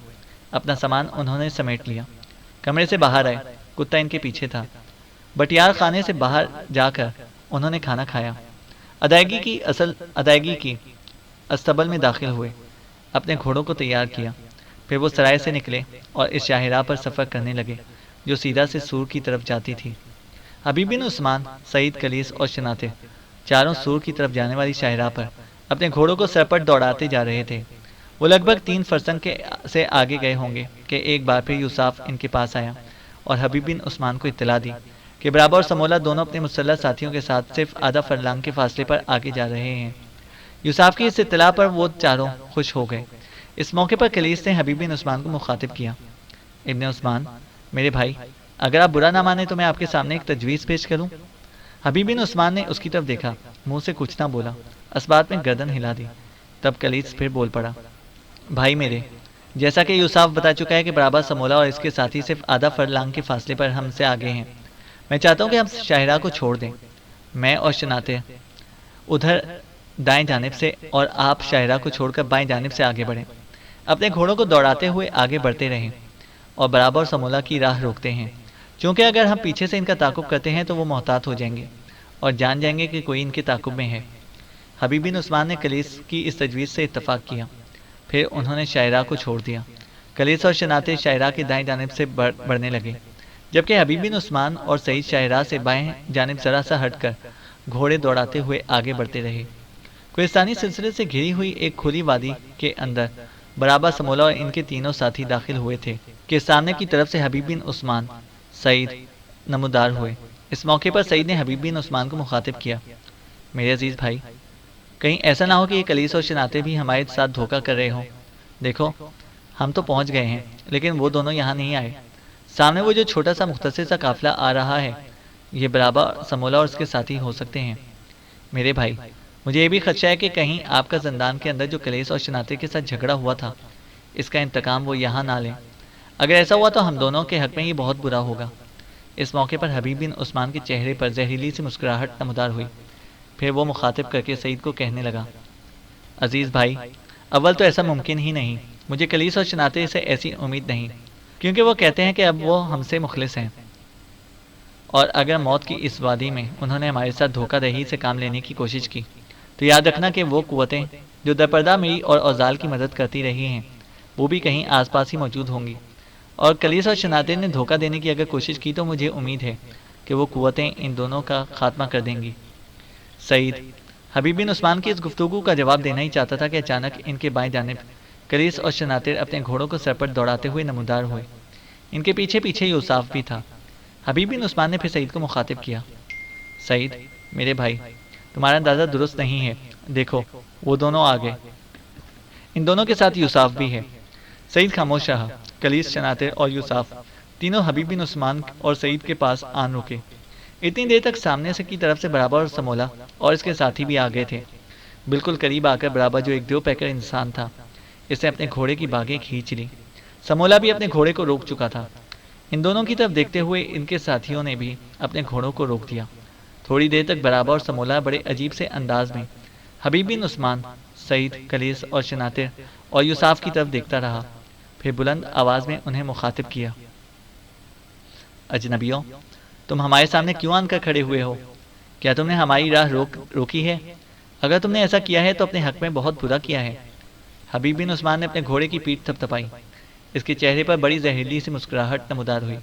اپنا سامان انہوں نے سمیٹ لیا، کمرے سے باہر آئے، کتا ان کے پیچھے تھا۔ بٹیار خانے سے باہر جا کر انہوں نے کھانا کھایا، ادائیگی کی استبل میں داخل ہوئے، اپنے گھوڑوں کو تیار کیا، پھر وہ سرائے سے نکلے اور اس شاہراہ پر سفر کرنے لگے جو سیدھا سے سور کی طرف جاتی تھی۔ حبیب بن عثمان، سعید، کلیس اور شناتے چاروں سور کی طرف جانے والی شاہراہ پر اپنے گھوڑوں کو سرپٹ دوڑاتے جا رہے تھے۔ وہ لگ بھگ 3 فرسنگ سے آگے گئے ہوں گے کہ ایک بار پھر یوسف ان کے پاس آیا اور حبیب بن عثمان کو اطلاع دی کہ برابا اور سمولہ دونوں اپنے مسلح ساتھیوں کے ساتھ صرف آدھا فرلانگ کے فاصلے پر آگے جا رہے ہیں۔ یوسف کی اس اطلاع پر وہ چاروں خوش ہو گئے۔ اس موقع پر کلیس نے حبیب بن عثمان کو مخاطب کیا، ابن عثمان، میرے بھائی، اگر آپ برا نہ مانیں تو میں آپ کے سامنے ایک تجویز پیش کروں۔ حبیب بن عثمان نے اس کی طرف دیکھا، منہ سے کچھ نہ بولا، اسبات میں گردن ہلا دی۔ تب کلیس پھر بول پڑا، بھائی میرے، جیسا کہ یوسف بتا چکا ہے کہ برابا، سمولہ اور اس کے ساتھی صرف آدھا فرلانگ کے فاصلے پر ہم سے آگے ہیں، میں چاہتا ہوں کہ ہم شاہراہ کو چھوڑ دیں، میں اور شناتے ادھر دائیں جانب سے اور آپ شاہراہ کو چھوڑ کر بائیں جانب سے آگے بڑھیں، اپنے گھوڑوں کو دوڑاتے ہوئے آگے بڑھتے رہیں اور برابا اور سمولہ کی راہ روکتے ہیں، چونکہ اگر ہم پیچھے سے ان کا تعاقب کرتے ہیں تو وہ محتاط ہو جائیں گے اور جان جائیں گے کہ کوئی ان کے تعاقب میں ہے۔ حبیب بن عثمان نے کلیس کی اس تجویز سے اتفاق کیا، پھر انہوں نے شاہراہ کو چھوڑ دیا۔ کلیس اور شناتے شاہراہ کی دائیں جانب سے بڑھنے لگے، جبکہ حبیب بن عثمان اور سعید شاہراہ سے بائیں جانب ذرا سا ہٹ کر گھوڑے دوڑاتے ہوئے آگے بڑھتے رہے۔ کوہستانی سلسلے سے گھری ہوئی ایک کھلی وادی کے اندر برابا، سمولہ اور ان کے تینوں ساتھی داخل ہوئے تھے کہ سامنے کی طرف سے حبیب بن عثمان، سعید نمودار ہوئے۔ اس موقع پر سعید نے حبیب بن عثمان کو مخاطب کیا، میرے عزیز بھائی، کہیں ایسا نہ ہو کہ یہ کلیس اور شناتے بھی ہمارے ساتھ دھوکہ کر رہے ہوں۔ دیکھو، ہم تو پہنچ گئے ہیں لیکن وہ دونوں یہاں نہیں آئے۔ سامنے وہ جو چھوٹا سا مختصر سا قافلہ آ رہا ہے، یہ برابا، سمولہ اور اس کے ساتھی ہو سکتے ہیں۔ میرے بھائی، مجھے یہ بھی خدشہ ہے کہ کہیں آپ کا زندان کے اندر جو کلیس اور شناتے کے ساتھ جھگڑا ہوا تھا، اس کا انتقام وہ یہاں نہ لیں۔ اگر ایسا ہوا تو ہم دونوں کے حق میں یہ بہت برا ہوگا۔ اس موقع پر حبیب بن عثمان کے چہرے پر زہریلی سی مسکراہٹ نمودار ہوئی، پھر وہ مخاطب کر کے سعید کو کہنے لگا، عزیز بھائی، اول تو ایسا ممکن ہی نہیں، مجھے کلیس اور شناتے سے ایسی امید نہیں، کیونکہ وہ کہتے ہیں کہ اب وہ ہم سے مخلص ہیں، اور اگر موت کی اس وادی میں انہوں نے ہمارے ساتھ دھوکہ دہی سے کام لینے کی کوشش کی تو یاد رکھنا کہ وہ قوتیں جو درپردہ میری اور اوزال کی مدد کرتی رہی ہیں، وہ بھی کہیں آس پاس ہی موجود ہوں گی، اور کلیس اور شناتے نے دھوکہ دینے کی اگر کوشش کی تو مجھے امید ہے کہ وہ قوتیں ان دونوں کا خاتمہ کر دیں گی۔ سعید حبیب بن عثمان کی اس گفتگو کا جواب دینا ہی چاہتا تھا کہ اچانک ان کے بائیں جانب کلیس اور شناتے اپنے گھوڑوں کو سر پر دوڑاتے ہوئے نمودار ہوئے۔ ان کے پیچھے پیچھے یوسف بھی تھا۔ حبیب بن عثمان نے پھر سعید کو مخاطب کیا، سعید میرے بھائی، تمہارا اندازہ درست نہیں ہے، دیکھو وہ دونوں آ گئے، ان دونوں کے ساتھ یوسف بھی ہے۔ سعید خاموش رہا۔ کلیس، شناتے اور یوسف تینوں حبیب بن عثمان اور سعید کے پاس آن رکے۔ اتنی دیر تک سامنے سے کی طرف سے برابا اور سمولہ اور اس کے ساتھی بھی آ گئے تھے۔ بالکل قریب آ کر برابا، جو ایک دیو پیکر انسان تھا، اس نے اپنے گھوڑے کی باگیں کھینچ لی۔ سمولہ بھی اپنے گھوڑے کو روک چکا تھا۔ ان دونوں کی طرف دیکھتے ہوئے ان کے ساتھیوں نے بھی اپنے گھوڑوں کو روک دیا۔ تھوڑی دیر تک برابا اور سمولہ بڑے عجیب سے انداز میں حبیب بن عثمان، سعید، کلیس اور شناتے اور یوسف کی طرف دیکھتا رہا، پھر بلند آواز میں انہیں مخاطب کیا، اجنبیوں، تم ہمارے سامنے کیوں آن کر کھڑے ہوئے ہو؟ کیا تم نے ہماری راہ روکی ہے؟ اگر تم نے ایسا کیا ہے تو اپنے حق میں بہت برا کیا ہے۔ حبیب بن عثمان نے اپنے گھوڑے کی پیٹھ تھپ تھپائی۔ اس کے چہرے پر بڑی زہریلی سی مسکراہٹ نمودار ہوئی۔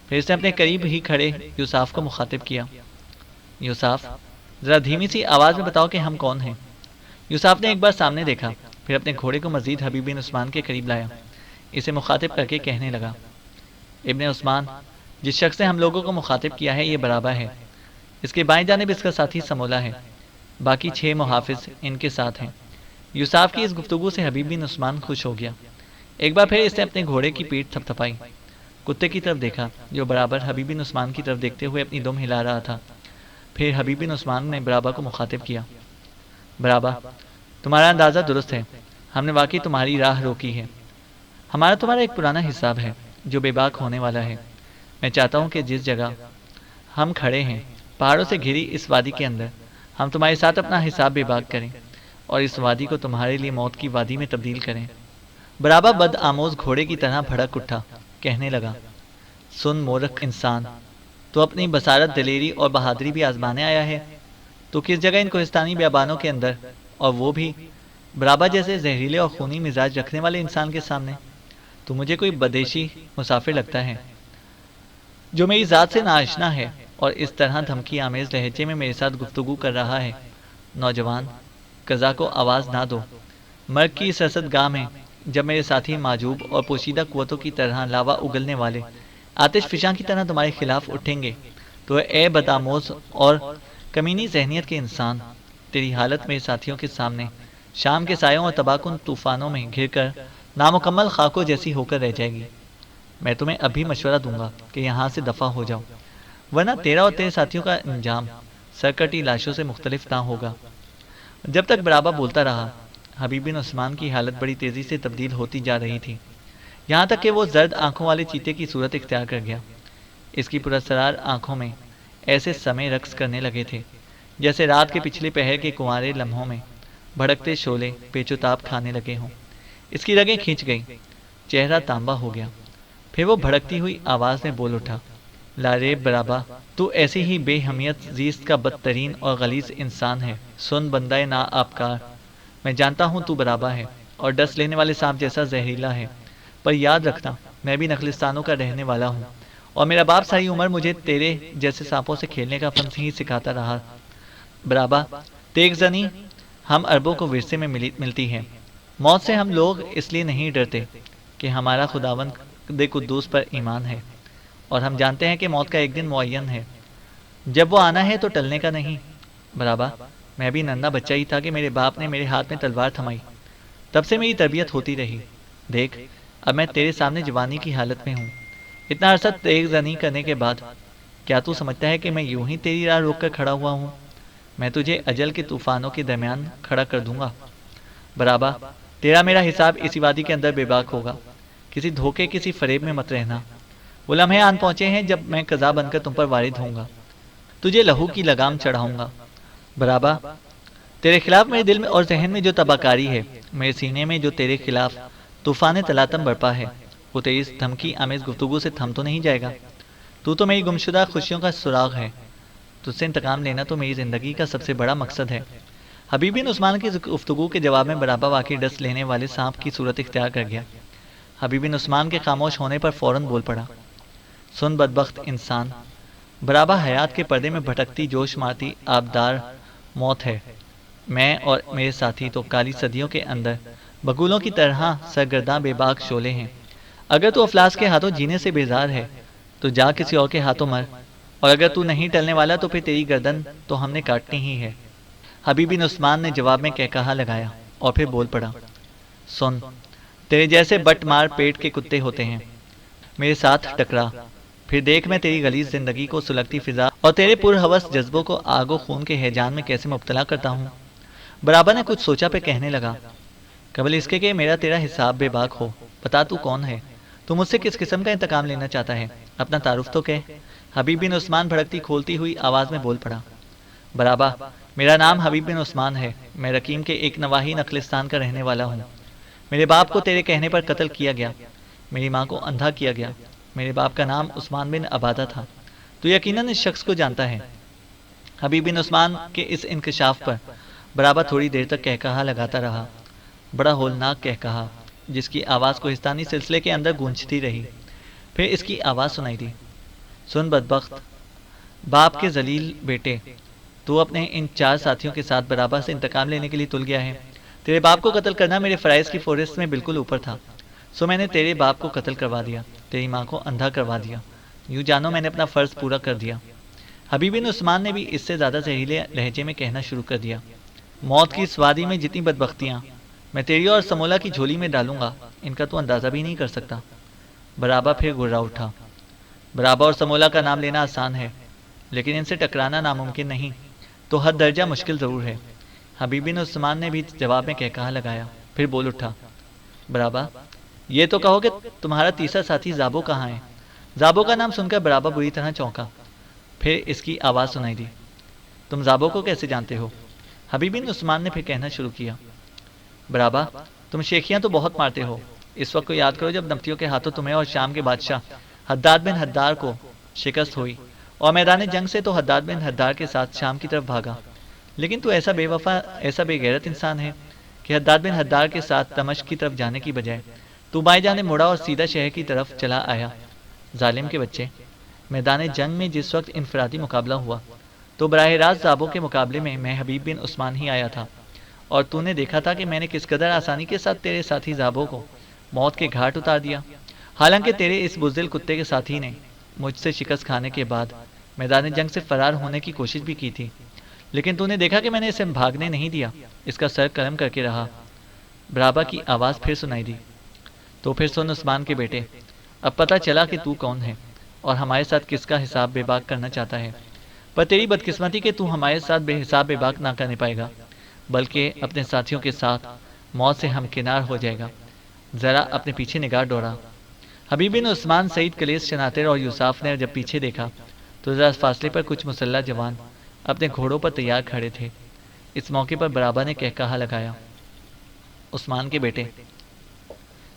پھر اس نے اپنے قریب ہی کھڑے یوسف کو مخاطب کیا، یوسف، ذرا دھیمی سی آواز میں بتاؤ کہ ہم کون ہیں۔ یوسف نے ایک بار سامنے دیکھا، پھر اپنے گھوڑے کو مزید حبیب بن عثمان کے قریب لایا، اسے مخاطب کر کے کہنے لگا، ابن عثمان، جس شخص نے ہم لوگوں کو مخاطب کیا ہے یہ برابا ہے، اس کے بائیں جانب اس کا ساتھی سمولہ ہے، باقی 6 محافظ ان کے ساتھ ہیں۔ یوسف کی اس گفتگو سے حبیب بن عثمان خوش ہو گیا۔ ایک بار پھر اس نے اپنے گھوڑے کی پیٹھ تھپتھپائی، کتے کی طرف دیکھا جو برابر حبیب بن عثمان کی طرف دیکھتے ہوئے اپنی دم ہلا رہا تھا۔ پھر حبیب بن عثمان نے برابا کو مخاطب کیا، برابا تمہارا اندازہ درست ہے، ہم نے واقعی تمہاری راہ روکی ہے۔ ہمارا تمہارا ایک پرانا حساب ہے جو بے باک ہونے والا ہے۔ میں چاہتا ہوں کہ جس جگہ ہم کھڑے ہیں پہاڑوں سے گھری اس وادی کے اندر ہم تمہارے ساتھ اپنا حساب بے باک کریں اور اس وادی کو تمہارے لیے موت کی وادی میں تبدیل کریں۔ برابا بد آموز گھوڑے کی طرح بھڑک اٹھا، کہنے لگا، سن مورخ انسان، تو اپنی بصارت، دلیری اور بہادری بھی آزمانے آیا ہے؟ تو کس جگہ ان کوہستانی بیابانوں کے اندر، اور وہ بھی برابا جیسے زہریلے اور خونی مزاج رکھنے والے انسان کے سامنے؟ تو مجھے کوئی بدیشی مسافر لگتا ہے جو میری ذات سے ناآشنا ہے اور اس طرح دھمکی آمیز لہجے میں میرے ساتھ گفتگو کر رہا ہے۔ نوجوان، قضا کو آواز نہ دو۔ مرگ کی اس رصد گاہ میں جب میرے ساتھی معجوب اور پوشیدہ قوتوں کی طرح لاوا اگلنے والے آتش فشاں کی طرح تمہارے خلاف اٹھیں گے تو اے بدآموز اور کمینی ذہنیت کے انسان، تیری حالت میرے ساتھیوں کے سامنے شام کے سایوں اور تباہ کن طوفانوں میں گھر کر نامکمل خاکوں جیسی ہو کر رہ جائے گی۔ میں تمہیں ابھی مشورہ دوں گا کہ یہاں سے دفع ہو جاؤ، ورنہ تیرا اور تیرے ساتھیوں کا انجام سرکٹی لاشوں سے مختلف نہ ہوگا۔ جب تک برابا بولتا رہا، حبیب بن عثمان کی حالت بڑی تیزی سے تبدیل ہوتی جا رہی تھی، یہاں تک کہ وہ زرد آنکھوں والے چیتے کی صورت اختیار کر گیا۔ اس کی پراسرار آنکھوں میں ایسے سمے رقص کرنے لگے تھے جیسے رات کے پچھلے پہر کے کنوارے لمحوں میں بھڑکتے شعلے پیچ و تاب کھانے لگے ہوں۔ اس کی رگیں کھینچ گئیں، چہرہ تانبا ہو گیا۔ پھر وہ بھڑکتی ہوئی آواز میں بول اٹھا، لاریب برابا، تو ایسی ہی بے حمیت زیست کا بدترین اور غلیظ انسان ہے۔ سن بندہ نا آبکار، میں جانتا ہوں تو برابا ہے اور ڈس لینے والے سانپ جیسا زہریلا ہے، پر یاد رکھنا میں بھی نخلستانوں کا رہنے والا ہوں اور میرا باپ ساری عمر مجھے تیرے جیسے سانپوں سے کھیلنے کا فن ہی سکھاتا رہا۔ برابا، تیغ زنی ہم عربوں کو ورثے میں ملتی ہے۔ موت سے ہم لوگ اس لیے نہیں ڈرتے کہ ہمارا خداوند قدوس پر ایمان ہے، اور ہم جانتے ہیں کہ موت کا ایک دن معین ہے، جب وہ آنا ہے تو ٹلنے کا نہیں۔ برابا، میں بھی ننھا بچہ ہی تھا کہ میرے باپ نے میرے ہاتھ میں تلوار تھمائی، تب سے میری تربیت ہوتی رہی۔ دیکھ، اب میں تیرے سامنے جوانی کی حالت میں ہوں، اتنا عرصہ تیغ زنی کرنے کے بعد کیا تو سمجھتا ہے کہ میں یوں ہی تیری راہ روک کر کھڑا ہوا ہوں؟ میں تجھے اجل کے طوفانوں کے درمیان کھڑا کر دوں گا۔ برابا، تیرا میرا حساب اسی وادی کے اندر بے باک ہوگا، کسی دھوکے کسی فریب میں مت رہنا۔ وہ لمحے آن پہنچے ہیں جب میں قضا بن کر تم پر وارد ہوں گا، تجھے لہو کی لگام چڑھاؤں گا۔ برابا، تیرے خلاف میرے دل میں اور ذہن میں جو تباکاری ہے، میرے سینے میں جو تیرے خلاف طوفان تلاتم برپا ہے، وہ تیری اس دھمکی آمیز گفتگو سے تھم تو نہیں جائے گا۔ تو میری گمشدہ خوشیوں کا سراغ ہے، تجھ سے انتقام لینا تو میری زندگی کا سب سے بڑا مقصد ہے۔ حبیب بن عثمان کی گفتگو کے جواب میں برابا واقعی ڈس لینے والے سانپ کی صورت اختیار کر گیا۔ حبیب بن عثمان کے خاموش ہونے پر فوراً بول پڑا، سن بدبخت انسان، برابا حیات کے پردے میں بھٹکتی جوش مارتی آبدار موت ہے۔ میں اور میرے ساتھی تو کالی صدیوں کے اندر بگولوں کی طرح سرگرداں بے باک شعلے ہیں۔ اگر تو افلاس کے ہاتھوں جینے سے بیزار ہے تو جا کسی اور کے ہاتھوں مر، اور اگر تو نہیں ٹلنے والا تو پھر تیری گردن تو ہم نے کاٹنی ہی ہے۔ حبیب بن عثمان نے جواب میں کہا لگایا اور پھر بول پڑا، سن، تیرے جیسے بٹ مار پیٹ کے کتے ہوتے ہیں، میرے ساتھ ٹکرا، پھر دیکھ میں تیری غلیظ زندگی کو سلگتی فضا اور تیرے پرہوس جذبوں کو آگ و خون کے ہیجان میں کیسے مبتلا کرتا ہوں۔ برابا نے کچھ سوچا پہ کہنے لگا، قبل اس کے کہ میرا تیرا حساب بے باک ہو، بتا تو کون ہے؟ تو مجھ سے کس قسم کا انتقام لینا چاہتا ہے؟ اپنا تعارف تو کہہ۔ حبیب بن عثمان بھڑکتی کھولتی ہوئی آواز میں بول پڑا، برابا، میرا نام حبیب بن عثمان ہے، میں رقیم کے ایک نواحی نخلستان کا رہنے والا ہوں۔ میرے باپ کو تیرے کہنے پر قتل کیا گیا، میری ماں کو اندھا کیا گیا۔ میرے باپ کا نام عثمان بن عبادہ تھا، تو یقیناً اس شخص کو جانتا ہے۔ حبیب بن عثمان کے اس انکشاف پر برابا تھوڑی دیر تک کہکہا لگاتا رہا، بڑا ہولناک کہکہا جس کی آواز کوہستانی سلسلے کے اندر گونجتی رہی۔ پھر اس کی آواز سنائی دی، سن بدبخت، باپ کے ذلیل بیٹے، تو اپنے ان 4 ساتھیوں کے ساتھ برابا سے انتقام لینے کے لیے تل گیا ہے۔ تیرے باپ کو قتل کرنا میرے فرائض کی فہرست میں بالکل اوپر تھا، سو میں نے تیرے باپ کو قتل کروا دیا، تیری ماں کو اندھا کروا دیا، یوں جانو میں نے اپنا فرض پورا کر دیا۔ حبیب بن عثمان نے بھی اس سے زیادہ زہریلے لہجے میں کہنا شروع کر دیا، موت کی اس وادی میں جتنی بدبختیاں میں تیری اور سمولا کی جھولی میں ڈالوں گا، ان کا تو اندازہ بھی نہیں کر سکتا۔ برابا پھر گررا اٹھا۔ برابا اور سمولا کا نام لینا آسان ہے، لیکن ان سے ٹکرانا ناممکن نہیں، تو حد درجہ مشکل ضرور ہے۔ حبیب بن عثمان نے بھی جواب میں کہا لگایا، پھر بول اٹھا، برابا یہ تو کہو کہ تمہارا تیسرا ساتھی زابو کہاں ہے؟ زابو کا نام سن کر برابا بری طرح چونکا، پھر اس کی آواز سنائی دی، تم زابو کو کیسے جانتے ہو؟ حبیب بن عثمان نے پھر کہنا شروع کیا، برابا تم شیخیاں تو بہت مارتے ہو، اس وقت کو یاد کرو جب نبطیوں کے ہاتھوں تمہیں اور شام کے بادشاہ حداد بن حدار کو شکست ہوئی، اور میدان جنگ سے تو حداد بن حدار کے ساتھ شام کی طرف بھاگا، لیکن تو ایسا بے وفا، ایسا بے غیرت انسان ہے کہ حداد بن حدار کے ساتھ دمشق کی طرف جانے کی بجائے تو بائیں جانے مڑا اور سیدھا شہر کی طرف چلا آیا۔ ظالم کے بچے، میدان جنگ میں جس وقت انفرادی مقابلہ ہوا تو براہ راست زابو کے مقابلے میں حبیب بن عثمان ہی آیا تھا، اور تو نے دیکھا تھا کہ میں نے کس قدر آسانی کے ساتھ تیرے ساتھی زابو کو موت کے گھاٹ اتار دیا، حالانکہ تیرے اس بزدل کتے کے ساتھی نے مجھ سے شکست کھانے کے بعد میدان جنگ سے فرار ہونے کی کوشش بھی کی تھی، لیکن تو نے دیکھا کہ میں نے اسے بھاگنے نہیں دیا، اس کا سر قلم کر کے رہا۔ برابا کی آواز پھر سنائی دی، تو پھر سن عثمان کے بیٹے، اب پتہ چلا کہ تو کون ہے اور ہمارے ساتھ کس کا حساب بے باک کرنا چاہتا ہے، پر تیری بدقسمتی کہ تو ہمارے ساتھ بے حساب بے باک نہ کرنے پائے گا، بلکہ اپنے ساتھیوں کے ساتھ موت سے ہمکنار ہو جائے گا۔ ذرا اپنے پیچھے نگاہ دوڑا۔ حبیب بن عثمان، سعید کلیس شناتر اور یوساف نے جب پیچھے دیکھا تو ذرا فاصلے پر کچھ مسلح جوان اپنے گھوڑوں پر تیار کھڑے تھے۔ اس موقع پر برابا نے کہا لگایا، عثمان کے بیٹے،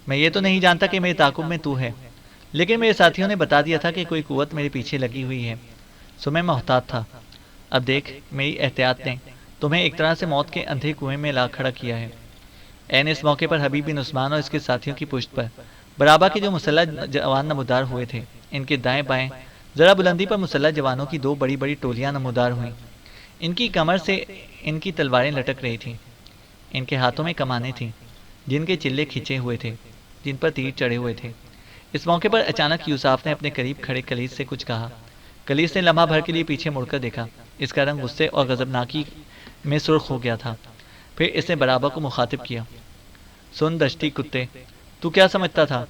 میں یہ تو نہیں جانتا کہ میرے تعاقب میں تو ہے، لیکن میرے ساتھیوں نے بتا دیا تھا کہ کوئی قوت میرے پیچھے لگی ہوئی ہے، سو میں محتاط تھا۔ اب دیکھ، میری احتیاط نے تمہیں ایک طرح سے موت کے اندھے کنویں میں لا کھڑا کیا ہے۔ این اس موقع پر حبیب بن عثمان اور اس کے ساتھیوں کی پشت پر برابا کے جو مسلح جوان نمودار ہوئے تھے، ان کے دائیں بائیں ذرا بلندی پر مسلح جوانوں کی دو بڑی بڑی ٹولیاں نمودار ہوئیں۔ ان کی کمر سے ان کی تلواریں لٹک رہی تھیں، ان کے ہاتھوں میں کمانیں تھیں جن کے چلے کھینچے ہوئے تھے، جن پر تیر چڑھے ہوئے تھے۔ اس موقع پر اچانک یوساف نے اپنے قریب کھڑے کلیس سے کچھ کہا۔ کلیس نے لمحہ بھر کے لیے پیچھے مڑ کر دیکھا، اس کا رنگ غصے اور غضبناکی میں سرخ ہو گیا تھا۔ پھر اس نے برابا کو مخاطب کیا، سن دشتی کتے، تو کیا سمجھتا تھا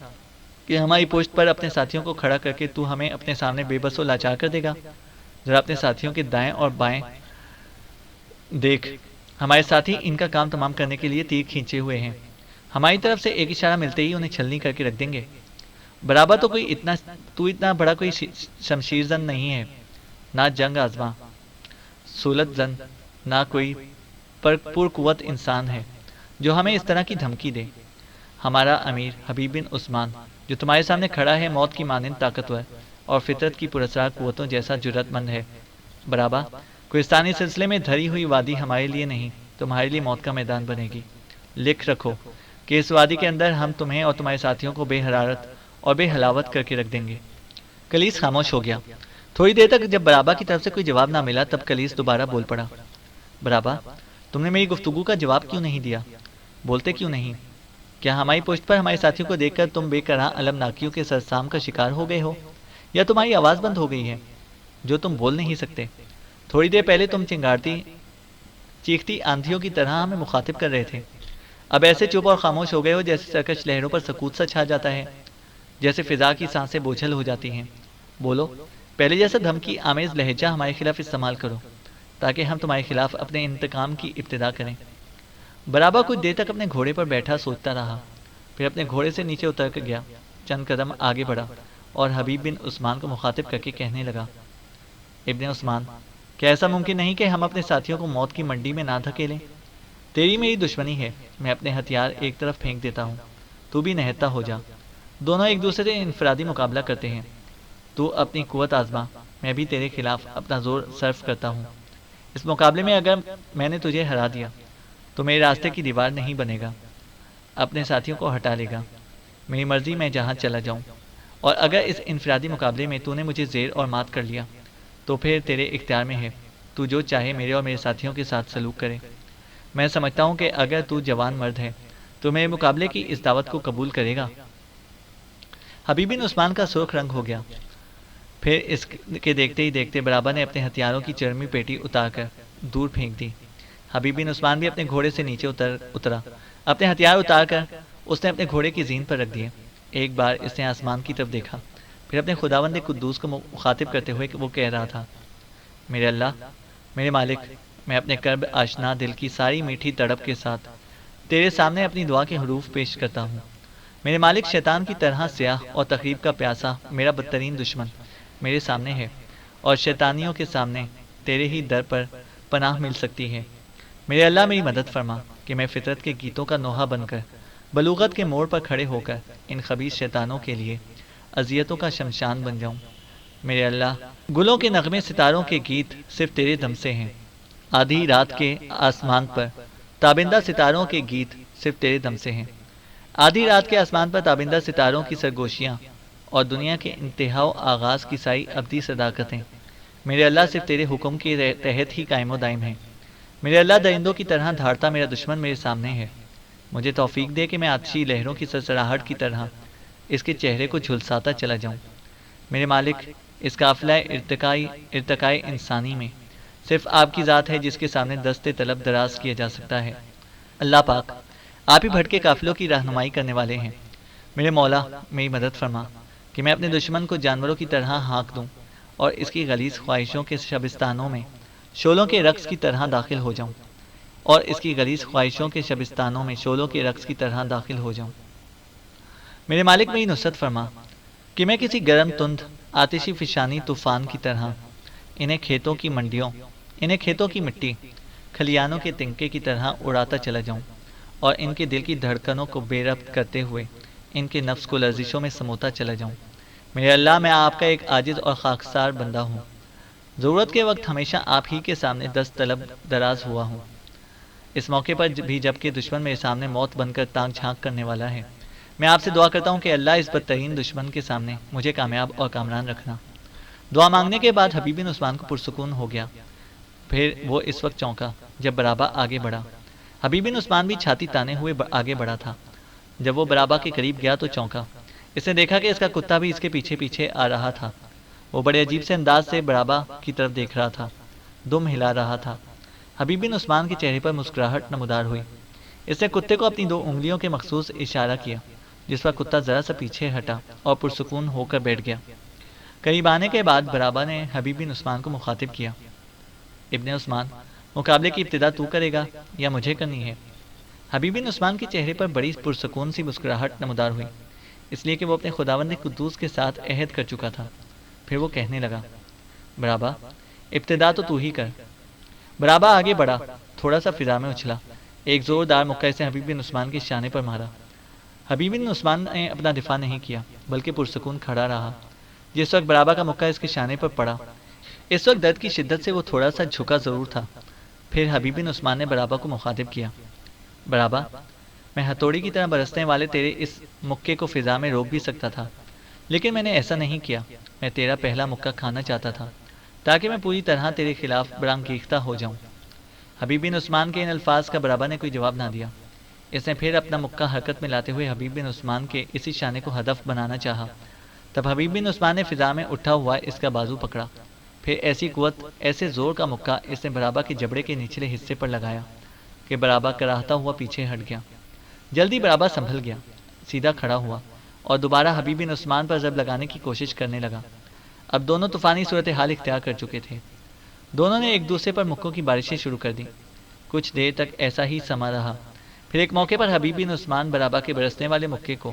کہ ہماری پشت پر اپنے ساتھیوں کو کھڑا کر کے تو ہمیں اپنے سامنے بے بس و لاچار کر دے گا؟ ذرا اپنے ساتھیوں کے دائیں اور بائیں دیکھ، ہمارے ساتھی ان کا کام تمام کرنے کے لیے تیر کھینچے ہوئے ہیں، ہماری طرف سے ایک اشارہ ملتے ہی انہیں چھلنی کر کے رکھ دیں گے۔ برابا تو اتنا بڑا کوئی شمشیر زن نہیں ہے، نہ جنگ آزما سولت زن، نہ کوئی پر قوت انسان ہے جو ہمیں اس طرح کی دھمکی دے۔ ہمارا امیر حبیب بن عثمان جو تمہارے سامنے کھڑا ہے، موت کی مانند طاقتور اور فطرت کی پراسرار قوتوں جیسا جرأت مند ہے۔ برابا، کوہستانی سلسلے میں دھری ہوئی وادی ہمارے لیے نہیں، تمہارے لیے موت کا میدان بنے گی۔ لکھ رکھو کہ اس وادی کے اندر ہم تمہیں اور تمہارے ساتھیوں کو بے حرارت اور بے حلاوت کر کے رکھ دیں گے۔ کلیس خاموش ہو گیا۔ تھوڑی دیر تک جب برابا کی طرف سے کوئی جواب نہ ملا، تب کلیس دوبارہ بول پڑا، برابا تم نے میری گفتگو کا جواب کیوں نہیں دیا؟ بولتے کیوں نہیں؟ کیا ہماری پشت پر ہمارے ساتھیوں کو دیکھ کر تم بے کرا المناکیوں کے سرسام کا شکار ہو گئے ہو، یا تمہاری آواز بند ہو گئی ہے جو تم بول نہیں سکتے؟ تھوڑی دیر پہلے تم چنگارتی چیختی آندھیوں کی طرح ہمیں مخاطب کر رہے تھے، اب ایسے چپ اور خاموش ہو گئے ہو جیسے سرکش لہروں پر سکوت سا چھا جاتا ہے، جیسے فضا کی سانسیں بوجھل ہو جاتی ہیں۔ بولو، پہلے جیسا دھمکی آمیز لہجہ ہمارے خلاف استعمال کرو تاکہ ہم تمہارے خلاف اپنے انتقام کی ابتدا کریں۔ برابا کچھ دیر تک اپنے گھوڑے پر بیٹھا سوچتا رہا، پھر اپنے گھوڑے سے نیچے اتر کر گیا، چند قدم آگے بڑھا اور حبیب بن عثمان کو مخاطب کر کے کہنے لگا، ابن عثمان، کیا ایسا ممکن نہیں کہ ہم اپنے ساتھیوں کو موت کی منڈی میں نہ دھکیلیں؟ تیری میری دشمنی ہے، میں اپنے ہتھیار ایک طرف پھینک دیتا ہوں، تو بھی نہتا ہو جا، دونوں ایک دوسرے سے انفرادی مقابلہ کرتے ہیں، تو اپنی قوت آزما، میں بھی تیرے خلاف اپنا زور صرف کرتا ہوں۔ اس مقابلے میں اگر میں نے تجھے ہرا دیا تو میرے راستے کی دیوار نہیں بنے گا، اپنے ساتھیوں کو ہٹا لے گا، میری مرضی میں جہاں چلا جاؤں، اور اگر اس انفرادی مقابلے میں تو نے مجھے زیر اور مات کر لیا تو پھر تیرے اختیار میں ہے، تو جو چاہے میرے اور میرے ساتھیوں کے ساتھ سلوک کرے۔ میں سمجھتا ہوں کہ اگر تو جوان مرد ہے تو میرے مقابلے کی اس دعوت کو قبول کرے گا۔ حبیب بن عثمان کا سرخ رنگ ہو گیا، پھر اس کے دیکھتے ہی دیکھتے برابا نے اپنے ہتھیاروں کی چرمی پیٹی اتار کر دور پھینک دی۔ حبیب بن عثمان بھی اپنے گھوڑے سے نیچے اترا. اپنے ہتھیار اتار کر اس نے اپنے گھوڑے کی زین پر رکھ دیے. ایک بار اس نے آسمان کی طرف دیکھا، پھر اپنے خداوند قدوس کو مخاطب کرتے ہوئے وہ کہہ رہا تھا: میرے اللہ، میرے مالک، میں اپنے کرب آشنا دل کی ساری میٹھی تڑپ کے ساتھ تیرے سامنے اپنی دعا کے حروف پیش کرتا ہوں. میرے مالک، شیطان کی طرح سیاہ اور تقریب کا پیاسا میرا بدترین دشمن میرے سامنے ہے، اور شیطانیوں کے سامنے تیرے ہی در پر پناہ مل سکتی ہے. میرے اللہ، میری مدد فرما کہ میں فطرت کے گیتوں کا نوحہ بن کر بلوغت کے موڑ پر کھڑے ہو کر ان خبیث شیطانوں کے لیے اذیتوں کا شمشان بن جاؤں. میرے اللہ، گلوں کے نغمے ستاروں کے گیت صرف تیرے دم سے ہیں. آدھی رات کے آسمان پر تابندہ ستاروں کے گیت صرف تیرے دم سے ہیں. آدھی رات کے آسمان پر تابندہ ستاروں کی سرگوشیاں اور دنیا کے انتہا و آغاز کی ساری ابدی صداقتیں میرے اللہ صرف تیرے حکم کے تحت ہی قائم و دائم ہیں. میرے اللہ، درندوں کی طرح دھاڑتا میرا دشمن میرے سامنے ہے. مجھے توفیق دے کہ میں آتشی لہروں کی سرسراہٹ کی طرح اس کے چہرے کو جھلساتا چلا جاؤں. میرے مالک، اس قافلہ ارتقائے انسانی میں صرف آپ کی ذات ہے جس کے سامنے دست طلب دراز کیا جا سکتا ہے. اللہ پاک، آپ ہی بھٹکے قافلوں کی رہنمائی کرنے والے ہیں. میرے مولا، میری مدد فرما کہ میں اپنے دشمن کو جانوروں کی طرح ہانک دوں اور اس کی غلیظ خواہشوں کے شبستانوں میں شعلوں کے رقص کی طرح داخل ہو جاؤں میرے مالک، میری نصرت فرما کہ میں کسی گرم تند آتشی فشانی طوفان کی طرح انہیں کھیتوں کی مٹی کھلیانوں کے تنکے کی طرح اڑاتا چلا جاؤں اور ان کے دل کی دھڑکنوں کو بے ربط کرتے ہوئے ان کے نفس کو لرزشوں میں سموتا چلا جاؤں. میرے اللہ، میں آپ کا ایک عاجز اور خاکسار بندہ ہوں. ضرورت کے وقت ہمیشہ آپ ہی کے سامنے دست طلب دراز ہوا ہوں. اس موقع پر بھی جب کہ دشمن میرے سامنے موت بن کر تانگ جھانک کرنے والا ہے، میں آپ سے دعا کرتا ہوں کہ اللہ اس بدترین دشمن کے سامنے مجھے کامیاب اور کامران رکھنا. دعا مانگنے کے بعد حبیب بن عثمان کو پرسکون ہو گیا. پھر وہ اس وقت چونکا جب برابا آگے بڑھا. حبیب بن عثمان بھی چھاتی تانے ہوئے آگے بڑھا تھا. جب وہ برابا کے قریب گیا تو چونکا. اس نے دیکھا کہ اس کا کتا بھی اس کے پیچھے پیچھے آ رہا تھا. وہ بڑے عجیب سے انداز سے برابا کی طرف دیکھ رہا تھا، دم ہلا رہا تھا. حبیب بن عثمان کے چہرے پر مسکراہٹ نمودار ہوئی. اس نے کتے کو اپنی 2 انگلیوں کے مخصوص اشارہ کیا، جس پر کتا ذرا سا پیچھے ہٹا اور پرسکون ہو کر بیٹھ گیا. قریب آنے کے بعد برابا نے حبیب بن عثمان کو مخاطب کیا: ابن عثمان، مقابلے کی ابتدا تو کرے گا یا مجھے کرنی ہے؟ حبیب بن عثمان کے چہرے پر بڑی پرسکون سی مسکراہٹ نمودار ہوئی، اس لیے کہ وہ اپنے خداوند قدوس کے ساتھ عہد کر چکا تھا. پھر وہ کہنے لگا: برابا، ابتدا تو ہی کر. برابا آگے بڑھا، تھوڑا سا فضا میں اچھلا، ایک زوردار مکہ اس نے حبیب بن عثمان کے شانے پر مارا. حبیب بن عثمان نے اپنا دفاع نہیں کیا بلکہ پرسکون کھڑا رہا. جس وقت برابا کا مکہ اس کے شانے پر پڑا، اس وقت درد کی شدت سے وہ تھوڑا سا جھکا ضرور تھا. پھر حبیب بن عثمان نے برابا کو مخاطب کیا: برابا، میں ہتھوڑی کی طرح برسنے والے تیرے اس مکے کو فضا میں روک بھی سکتا تھا، لیکن میں نے ایسا نہیں کیا. میں تیرا پہلا مکہ کھانا چاہتا تھا تاکہ میں پوری طرح تیرے خلاف برانگیختہ ہو جاؤں. حبیب بن عثمان کے ان الفاظ کا برابا نے کوئی جواب نہ دیا. اس نے پھر اپنا مکہ حرکت میں لاتے ہوئے حبیب بن عثمان کے اسی شانے کو ہدف بنانا چاہا. تب حبیب بن عثمان نے فضا میں اٹھا ہوا اس کا بازو پکڑا. پھر ایسی قوت، ایسے زور کا مکہ اس نے برابا کے جبڑے کے نچلے حصے پر لگایا کہ برابا کراہتا ہوا پیچھے ہٹ گیا. جلدی برابا سنبھل گیا، سیدھا کھڑا ہوا اور دوبارہ حبیب بن عثمان پر ضرب لگانے کی کوشش کرنے لگا. اب دونوں طوفانی صورتحال اختیار کر چکے تھے. دونوں نے ایک دوسرے پر مکوں کی بارشیں شروع کر دی. کچھ دیر تک ایسا ہی سما رہا. پھر ایک موقع پر حبیب بن عثمان برابا کے برسنے والے مکے کو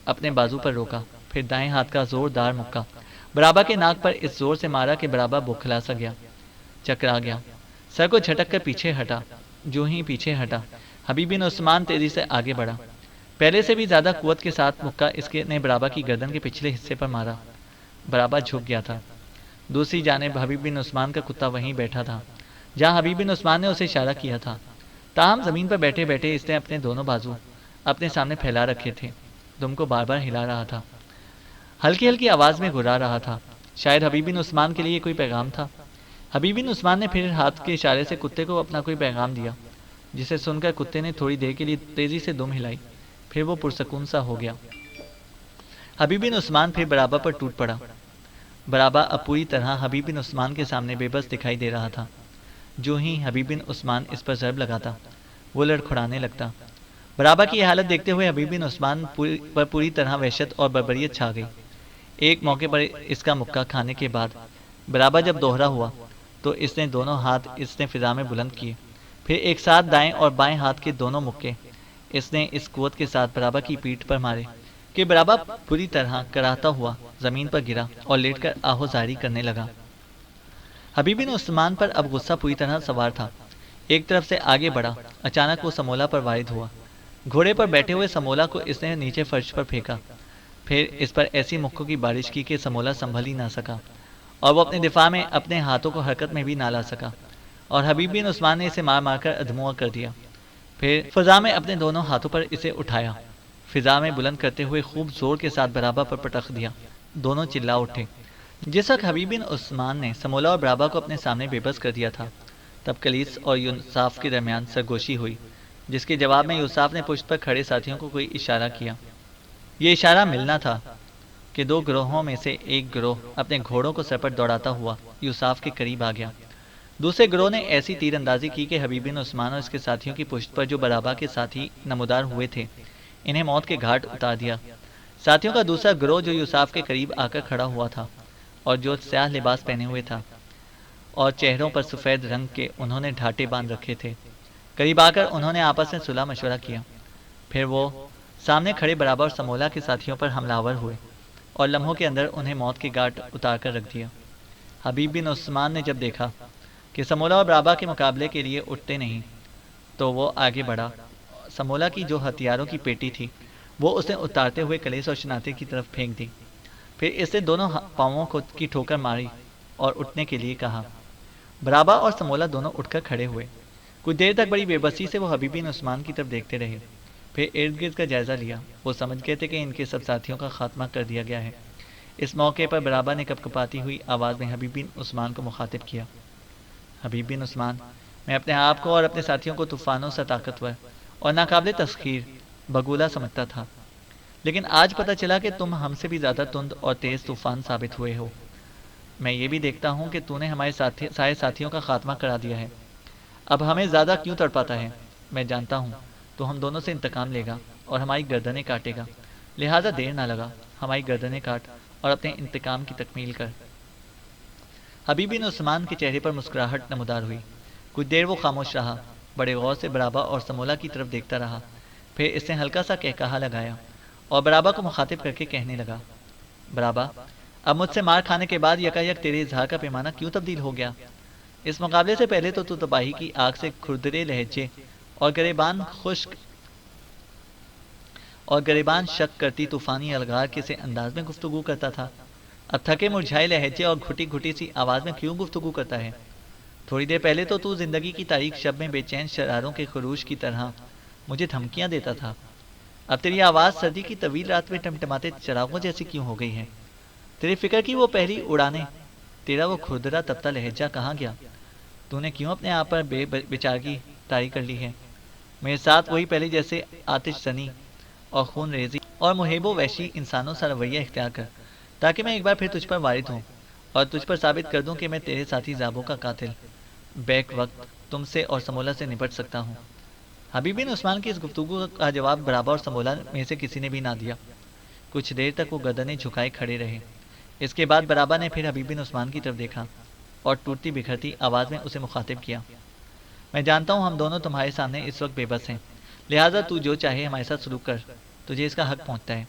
اپنے بازو پر روکا. پھر دائیں ہاتھ کا زوردار مکہ برابا کے ناک پر اس زور سے مارا کہ برابا بوکھلا سا گیا، چکرا گیا، سر کو جھٹک کر پیچھے ہٹا. جو ہی پیچھے ہٹا، حبیب بن عثمان تیزی سے آگے بڑھا. پہلے سے بھی زیادہ قوت کے ساتھ مکہ اس نے برابا کی گردن کے پچھلے حصے پر مارا. برابا جھک گیا تھا. دوسری جانب حبیب بن عثمان کا کتا وہیں بیٹھا تھا جہاں حبیب بن عثمان نے اسے اشارہ کیا تھا. تاہم زمین پر بیٹھے بیٹھے اس نے اپنے دونوں بازو اپنے سامنے پھیلا رکھے تھے. دم کو بار بار ہلا رہا تھا، ہلکی ہلکی آواز میں گھرا رہا تھا. شاید حبیب بن عثمان کے لیے کوئی پیغام تھا. حبیب بن عثمان نے پھر ہاتھ کے اشارے سے کتے کو اپنا کوئی پیغام دیا، جسے سن کر کتے نے تھوڑی دیر کے لیے تیزی سے دم ہلائی. پھر وہ پرسکون سا ہو گیا. حبیب بن عثمان پھر برابا پر ٹوٹ پڑا. برابا اب پوری طرح حبیب بن عثمان کے سامنے بے بس دکھائی دے رہا تھا. جو ہی حبیب بن عثمان اس پر ضرب لگاتا وہ لڑکھڑانے لگتا۔ برابا کی یہ حالت دیکھتے ہوئے حبیب بن عثمان پر پوری طرح وحشت اور بربریت چھا گئی۔ ایک موقع پر اس کا مکہ کھانے کے بعد برابا جب دوہرا ہوا تو اس نے دونوں ہاتھ اس نے فضا میں بلند کیے، پھر ایک ساتھ دائیں اور بائیں ہاتھ کے دونوں مکے اس نے اس قوت کے ساتھ برابا کی پیٹھ پر مارے کہ برابا پوری طرح کراہتا ہوا زمین پر گرا اور لیٹ کر آہوزاری کرنے لگا۔ حبیب بن عثمان پر اب غصہ پوری طرح سوار تھا۔ ایک طرف سے آگے بڑھا، اچانک وہ سمولا پر وارد ہوا۔ گھوڑے پر بیٹھے ہوئے سمولا کو اس نے نیچے فرش پر پھینکا، پھر اس پر ایسی مکوں کی بارش کی کہ سمولا سنبھل ہی نہ سکا اور وہ اپنے دفاع میں اپنے ہاتھوں کو حرکت میں بھی نہ لا سکا، اور حبیب بن عثمان نے اسے مار مار کر ادھموا کر دیا۔ پھر فضا میں اپنے دونوں ہاتھوں پر اسے اٹھایا، فضا میں بلند کرتے ہوئے خوب زور کے ساتھ برابا پر پٹخ دیا۔ دونوں چلا اٹھے۔ جس وقت حبیب بن عثمان نے سمولا اور برابا کو اپنے سامنے بے بس کر دیا تھا، تب کلیس اور یوساف کے درمیان سرگوشی ہوئی، جس کے جواب میں یوساف نے پشت پر کھڑے ساتھیوں کو کوئی اشارہ کیا۔ یہ اشارہ ملنا تھا کہ دو گروہوں میں سے ایک گروہ اپنے گھوڑوں کو سر پر دوڑاتا ہوا یوساف کے قریب آ گیا۔ دوسرے گروہ نے ایسی تیر اندازی کی کہ حبیب بن عثمان اور اس کے ساتھیوں کی پشت پر جو برابا کے ساتھی نمودار ہوئے تھے انہیں موت کے گھاٹ اتار دیا۔ ساتھیوں کا دوسرا گروہ جو یوساف کے قریب آ کر کھڑا ہوا تھا اور جو سیاہ لباس پہنے ہوئے تھا اور چہروں پر سفید رنگ کے انہوں نے ڈھاٹے باندھ رکھے تھے، قریب آ کر انہوں نے آپس میں صلح مشورہ کیا۔ پھر وہ سامنے کھڑے برابا اور سمولا کے ساتھیوں پر حملہ آور ہوئے اور لمحوں کے اندر انہیں موت کے گھاٹ اتار کر رکھ دیا۔ حبیب بن عثمان نے جب دیکھا کہ سمولا اور برابا کے مقابلے کے لیے اٹھتے نہیں تو وہ آگے بڑھا۔ سمولا کی جو ہتھیاروں کی پیٹی تھی وہ اس نے اتارتے ہوئے کلیس اور شناتے کی طرف پھینک دی۔ پھر اس نے دونوں پاؤں کی ٹھوکر ماری اور اٹھنے کے لیے کہا۔ برابا اور سمولا دونوں اٹھ کر کھڑے ہوئے۔ کچھ دیر تک بڑی بے بسی سے وہ حبیب بن عثمان کی طرف دیکھتے رہے، پھر ارد گرد کا جائزہ لیا۔ وہ سمجھ گئے تھے کہ ان کے سب ساتھیوں کا خاتمہ کر دیا گیا ہے۔ اس موقع پر برابا نے کپکپاتی ہوئی آواز میں حبیب بن عثمان کو مخاطب کیا۔ حبیب بن عثمان، میں اپنے آپ کو اور اپنے ساتھیوں کو طوفانوں سے طاقتور اور ناقابل تسخیر بگولا سمجھتا تھا، لیکن آج پتہ چلا کہ تم ہم سے بھی زیادہ تند اور تیز طوفان ثابت ہوئے ہو۔ میں یہ بھی دیکھتا ہوں کہ تو نے ہمارے سارے ساتھیوں کا خاتمہ کرا دیا ہے، اب ہمیں زیادہ کیوں تڑپاتا ہے؟ میں جانتا ہوں تو ہم دونوں سے انتقام لے گا اور ہماری گردنیں کاٹے گا، لہٰذا دیر نہ لگا، ہماری گردنیں کاٹ اور اپنے انتقام کی تکمیل کر۔ حبیب بن عثمان کے چہرے پر مسکراہٹ نمودار ہوئی۔ کچھ دیر وہ خاموش رہا، بڑے غور سے برابا اور سمولا کی طرف دیکھتا رہا، پھر اس نے ہلکا سا کہکہا لگایا اور برابا کو مخاطب کر کے کہنے لگا، برابا، اب مجھ سے مار کھانے کے بعد یکایک تیرے اظہار کا پیمانہ کیوں تبدیل ہو گیا؟ اس مقابلے سے پہلے تو تباہی کی آگ سے کھردرے لہجے اور گریبان شک کرتی طوفانی الغار کے سے انداز میں گفتگو کرتا تھا، اب تھکے مرجھائے لہجے اور گھٹی گھٹی سی آواز میں کیوں گفتگو کرتا ہے؟ تھوڑی دیر پہلے تو زندگی کی تاریک شب میں بے چین شراروں کے خروش کی طرح مجھے دھمکیاں دیتا تھا، اب تیری آواز سردی کی طویل رات میں ٹمٹماتے چراغوں جیسی کیوں ہو گئی ہے؟ تیری فکر کی وہ پہلی اڑانے، تیرا وہ کھردرا تپتا لہجہ کہاں گیا؟ تو نے کیوں اپنے آپ پر بے بچارگی طاری کر لی ہے؟ میرے ساتھ وہی پہلے جیسے آتش زنی اور خون ریزی اور محب و وحشی انسانوں سا رویہ اختیار کر، تاکہ میں ایک بار پھر تجھ پر وارد ہوں اور تجھ پر ثابت کر دوں کہ میں تیرے ساتھی زابوں کا قاتل بیک وقت تم سے اور سمولا سے نپٹ سکتا ہوں۔ حبیب بن عثمان کی اس گفتگو کا جواب برابا اور سمولا میں سے کسی نے بھی نہ دیا۔ کچھ دیر تک وہ گردنیں جھکائے کھڑے رہے۔ اس کے بعد برابا نے پھر حبیب بن عثمان کی طرف دیکھا اور ٹوٹتی بکھرتی آواز میں اسے مخاطب کیا، میں جانتا ہوں ہم دونوں تمہارے سامنے اس وقت بے بس ہیں، لہٰذا تو جو چاہے ہمارے ساتھ سلوک کر، تجھے اس کا حق پہنچتا ہے۔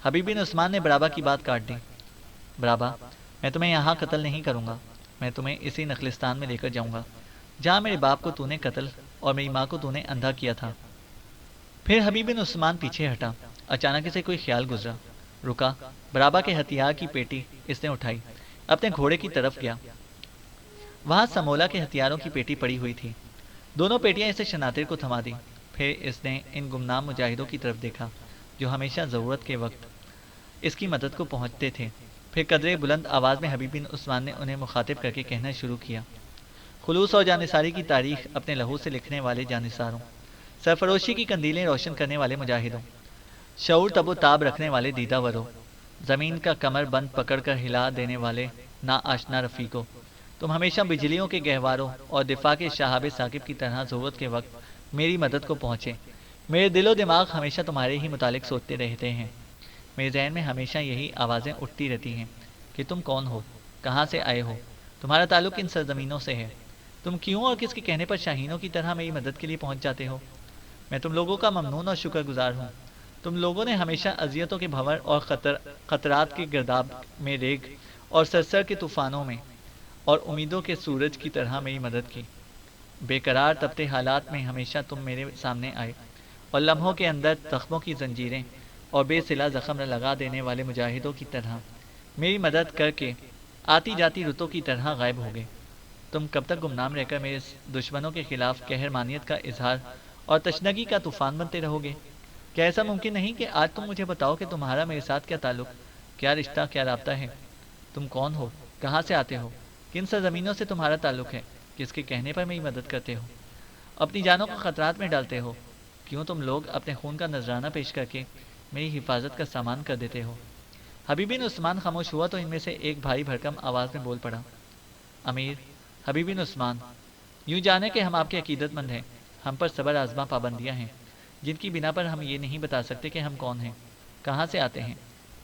حبیب بن عثمان نے برابا کی بات کاٹ دی۔ برابا، میں تمہیں یہاں قتل نہیں کروں گا، میں تمہیں اسی نخلستان میں لے کر جاؤں گا جہاں میرے باپ کو تو نے قتل اور میری ماں کو تو نے اندھا کیا تھا۔ پھر حبیب بن عثمان پیچھے ہٹا، اچانک اسے کوئی خیال گزرا، رکا، برابا کے ہتھیار کی پیٹی اس نے اٹھائی، اپنے گھوڑے کی طرف گیا۔ وہاں سمولا کے ہتھیاروں کی پیٹی پڑی ہوئی تھی، دونوں پیٹیاں اسے شناطر کو تھما دی۔ پھر اس نے ان گمنام مجاہدوں کی طرف دیکھا جو ہمیشہ ضرورت کے وقت اس کی مدد کو پہنچتے تھے۔ پھر قدرے بلند آواز میں حبیب بن عثمان نے انہیں مخاطب کر کے کہنا شروع کیا، خلوص اور جانثاری کی تاریخ اپنے لہو سے لکھنے والے جانثاروں، سرفروشی کی قندیلیں روشن کرنے والے مجاہدوں، شعور تب و تاب رکھنے والے دیدہ وروں، زمین کا کمر بند پکڑ کر ہلا دینے والے نا آشنا رفیقوں، تم ہمیشہ بجلیوں کے گہواروں اور دفاع کے شہاب ثاقب کی طرح ضرورت کے وقت میری مدد کو پہنچے۔ میرے دل و دماغ ہمیشہ تمہارے ہی متعلق سوچتے رہتے ہیں۔ میرے ذہن میں ہمیشہ یہی آوازیں اٹھتی رہتی ہیں کہ تم کون ہو، کہاں سے آئے ہو، تمہارا تعلق ان سرزمینوں سے ہے، تم کیوں اور کس کے کہنے پر شاہینوں کی طرح میری مدد کے لیے پہنچ جاتے ہو۔ میں تم لوگوں کا ممنون اور شکر گزار ہوں۔ تم لوگوں نے ہمیشہ اذیتوں کے بھنور اور خطرات کے گرداب میں ریگ اور سرسر کے طوفانوں میں اور امیدوں کے سورج کی طرح میری مدد کی۔ بے قرار تپتے حالات میں ہمیشہ تم میرے سامنے آئے اور لمحوں کے اندر زخموں کی زنجیریں اور بے صلہ زخم لگا دینے والے مجاہدوں کی طرح میری مدد کر کے آتی جاتی رتوں کی طرح غائب ہو گئے۔ تم کب تک گمنام رہ کر میرے دشمنوں کے خلاف قہرمانیت کا اظہار اور تشنگی کا طوفان بنتے رہو گے؟ کیا ایسا ممکن نہیں کہ آج تم مجھے بتاؤ کہ تمہارا میرے ساتھ کیا تعلق، کیا رشتہ، کیا رابطہ ہے؟ تم کون ہو، کہاں سے آتے ہو، کن سرزمینوں سے تمہارا تعلق ہے، کس کے کہنے پر میری مدد کرتے ہو، اپنی جانوں کو خطرات میں ڈالتے ہو؟ کیوں تم لوگ اپنے خون کا نذرانہ پیش کر کے میری حفاظت کا سامان کر دیتے ہو؟ حبیب بن عثمان خاموش ہوا تو ان میں سے ایک بھاری بھرکم آواز میں بول پڑا، امیر حبیب بن عثمان، یوں جانے کہ ہم آپ کے عقیدت مند ہیں۔ ہم پر صبر آزما پابندیاں ہیں جن کی بنا پر ہم یہ نہیں بتا سکتے کہ ہم کون ہیں، کہاں سے آتے ہیں،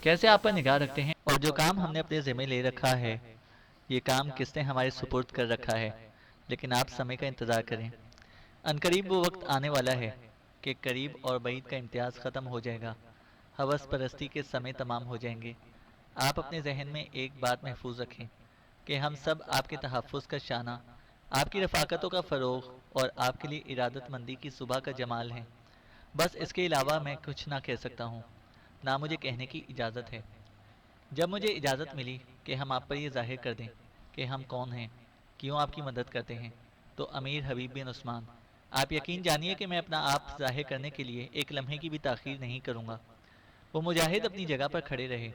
کیسے آپ پر نگاہ رکھتے ہیں، اور جو کام ہم نے اپنے ذمہ لے رکھا ہے یہ کام کس نے ہمارے سپرد کر رکھا ہے۔ لیکن آپ سمے کا انتظار کریں، عنقریب وہ وقت آنے والا ہے کہ قریب اور بعید کا امتیاز ختم ہو جائے گا، ہوس پرستی کے سمے تمام ہو جائیں گے۔ آپ اپنے ذہن میں ایک بات محفوظ رکھیں کہ ہم سب آپ کے تحفظ کا شانہ، آپ کی رفاقتوں کا فروغ اور آپ کے لیے ارادت مندی کی صبح کا جمال ہیں۔ بس اس کے علاوہ میں کچھ نہ کہہ سکتا ہوں، نہ مجھے کہنے کی اجازت ہے۔ جب مجھے اجازت ملی کہ ہم آپ پر یہ ظاہر کر دیں کہ ہم کون ہیں، کیوں آپ کی مدد کرتے ہیں، تو امیر حبیب بن عثمان، آپ یقین جانیے کہ میں اپنا آپ ظاہر کرنے کے لیے ایک لمحے کی بھی تاخیر نہیں کروں گا۔ وہ مجاہد اپنی جگہ پر کھڑے رہے۔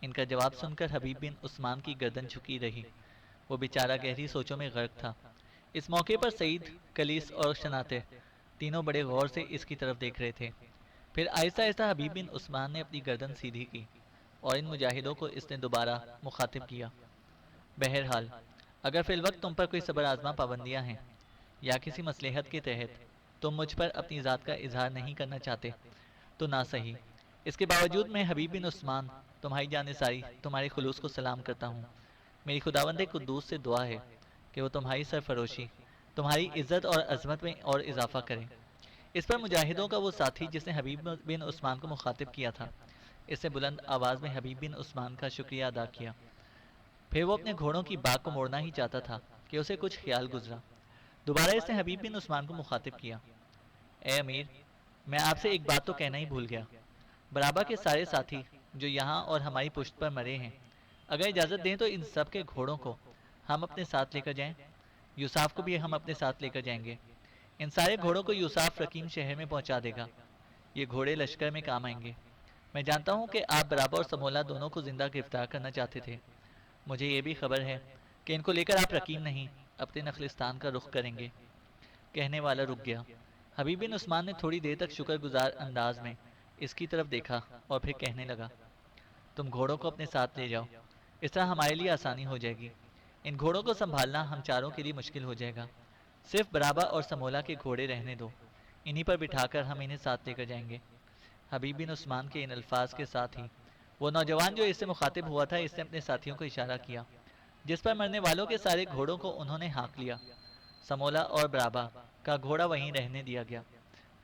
ان کا جواب سن کر حبیب بن عثمان کی گردن جھکی رہی۔ وہ بیچارہ گہری سوچوں میں غرق تھا۔ اس موقع پر سعید، کلیس اور شناتے تینوں بڑے غور سے اس کی طرف دیکھ رہے تھے۔ پھر آہستہ آہستہ حبیب بن عثمان نے اپنی گردن سیدھی کی اور ان مجاہدوں کو اس نے دوبارہ مخاطب کیا، بہرحال اگر فی الوقت تم پر کوئی صبر آزما پابندیاں ہیں یا کسی مصلحت کے تحت تم مجھ پر اپنی ذات کا اظہار نہیں کرنا چاہتے تو نہ صحیح۔ اس کے باوجود میں حبیب بن عثمان تمہاری جانثاری، تمہارے خلوص کو سلام کرتا ہوں۔ میری خداوند قدوس سے دعا ہے کہ وہ تمہاری سرفروشی، تمہاری عزت اور عظمت میں اور اضافہ کریں۔ اس پر مجاہدوں کا وہ ساتھی جس نے حبیب بن عثمان کو مخاطب کیا تھا، اس نے بلند آواز میں حبیب بن عثمان کا شکریہ ادا کیا۔ پھر وہ اپنے گھوڑوں کی باگ کو موڑنا ہی چاہتا تھا کہ اسے کچھ خیال گزرا۔ دوبارہ اس نے حبیب بن عثمان کو مخاطب کیا، اے امیر، میں آپ سے ایک بات تو کہنا ہی بھول گیا۔ برابا کے سارے ساتھی جو یہاں اور ہماری پشت پر مرے ہیں، اگر اجازت دیں تو ان سب کے گھوڑوں کو ہم اپنے ساتھ لے کر جائیں۔ یوساف کو بھی ہم اپنے ساتھ لے کر جائیں گے۔ ان سارے گھوڑوں کو یوساف رقیم شہر میں پہنچا دے گا۔ یہ گھوڑے لشکر میں کام آئیں گے۔ میں جانتا ہوں کہ آپ برابا اور سمولا دونوں کو زندہ گرفتار کرنا چاہتے تھے۔ مجھے یہ بھی خبر ہے کہ ان کو لے کر آپ رقیم نہیں، اپنے نخلستان کا رخ کریں گے۔ کہنے والا رک گیا۔ حبیب بن عثمان نے تھوڑی دیر تک شکر گزار انداز میں اس کی طرف دیکھا اور پھر کہنے لگا، تم گھوڑوں کو اپنے ساتھ لے جاؤ، اس طرح ہمارے لیے آسانی ہو جائے گی۔ ان گھوڑوں کو سنبھالنا ہم چاروں کے لیے مشکل ہو جائے گا۔ صرف برابا اور سمولا کے گھوڑے رہنے دو، انہی پر بٹھا کر ہم انہیں ساتھ لے کر جائیں گے۔ حبیب بن عثمان کے ان الفاظ کے ساتھ ہی وہ نوجوان جو اس سے مخاطب ہوا تھا، اس نے اپنے ساتھیوں کو اشارہ کیا، جس پر مرنے والوں کے سارے گھوڑوں کو انہوں نے ہانک لیا۔ سمولا اور برابا کا گھوڑا وہیں رہنے دیا گیا۔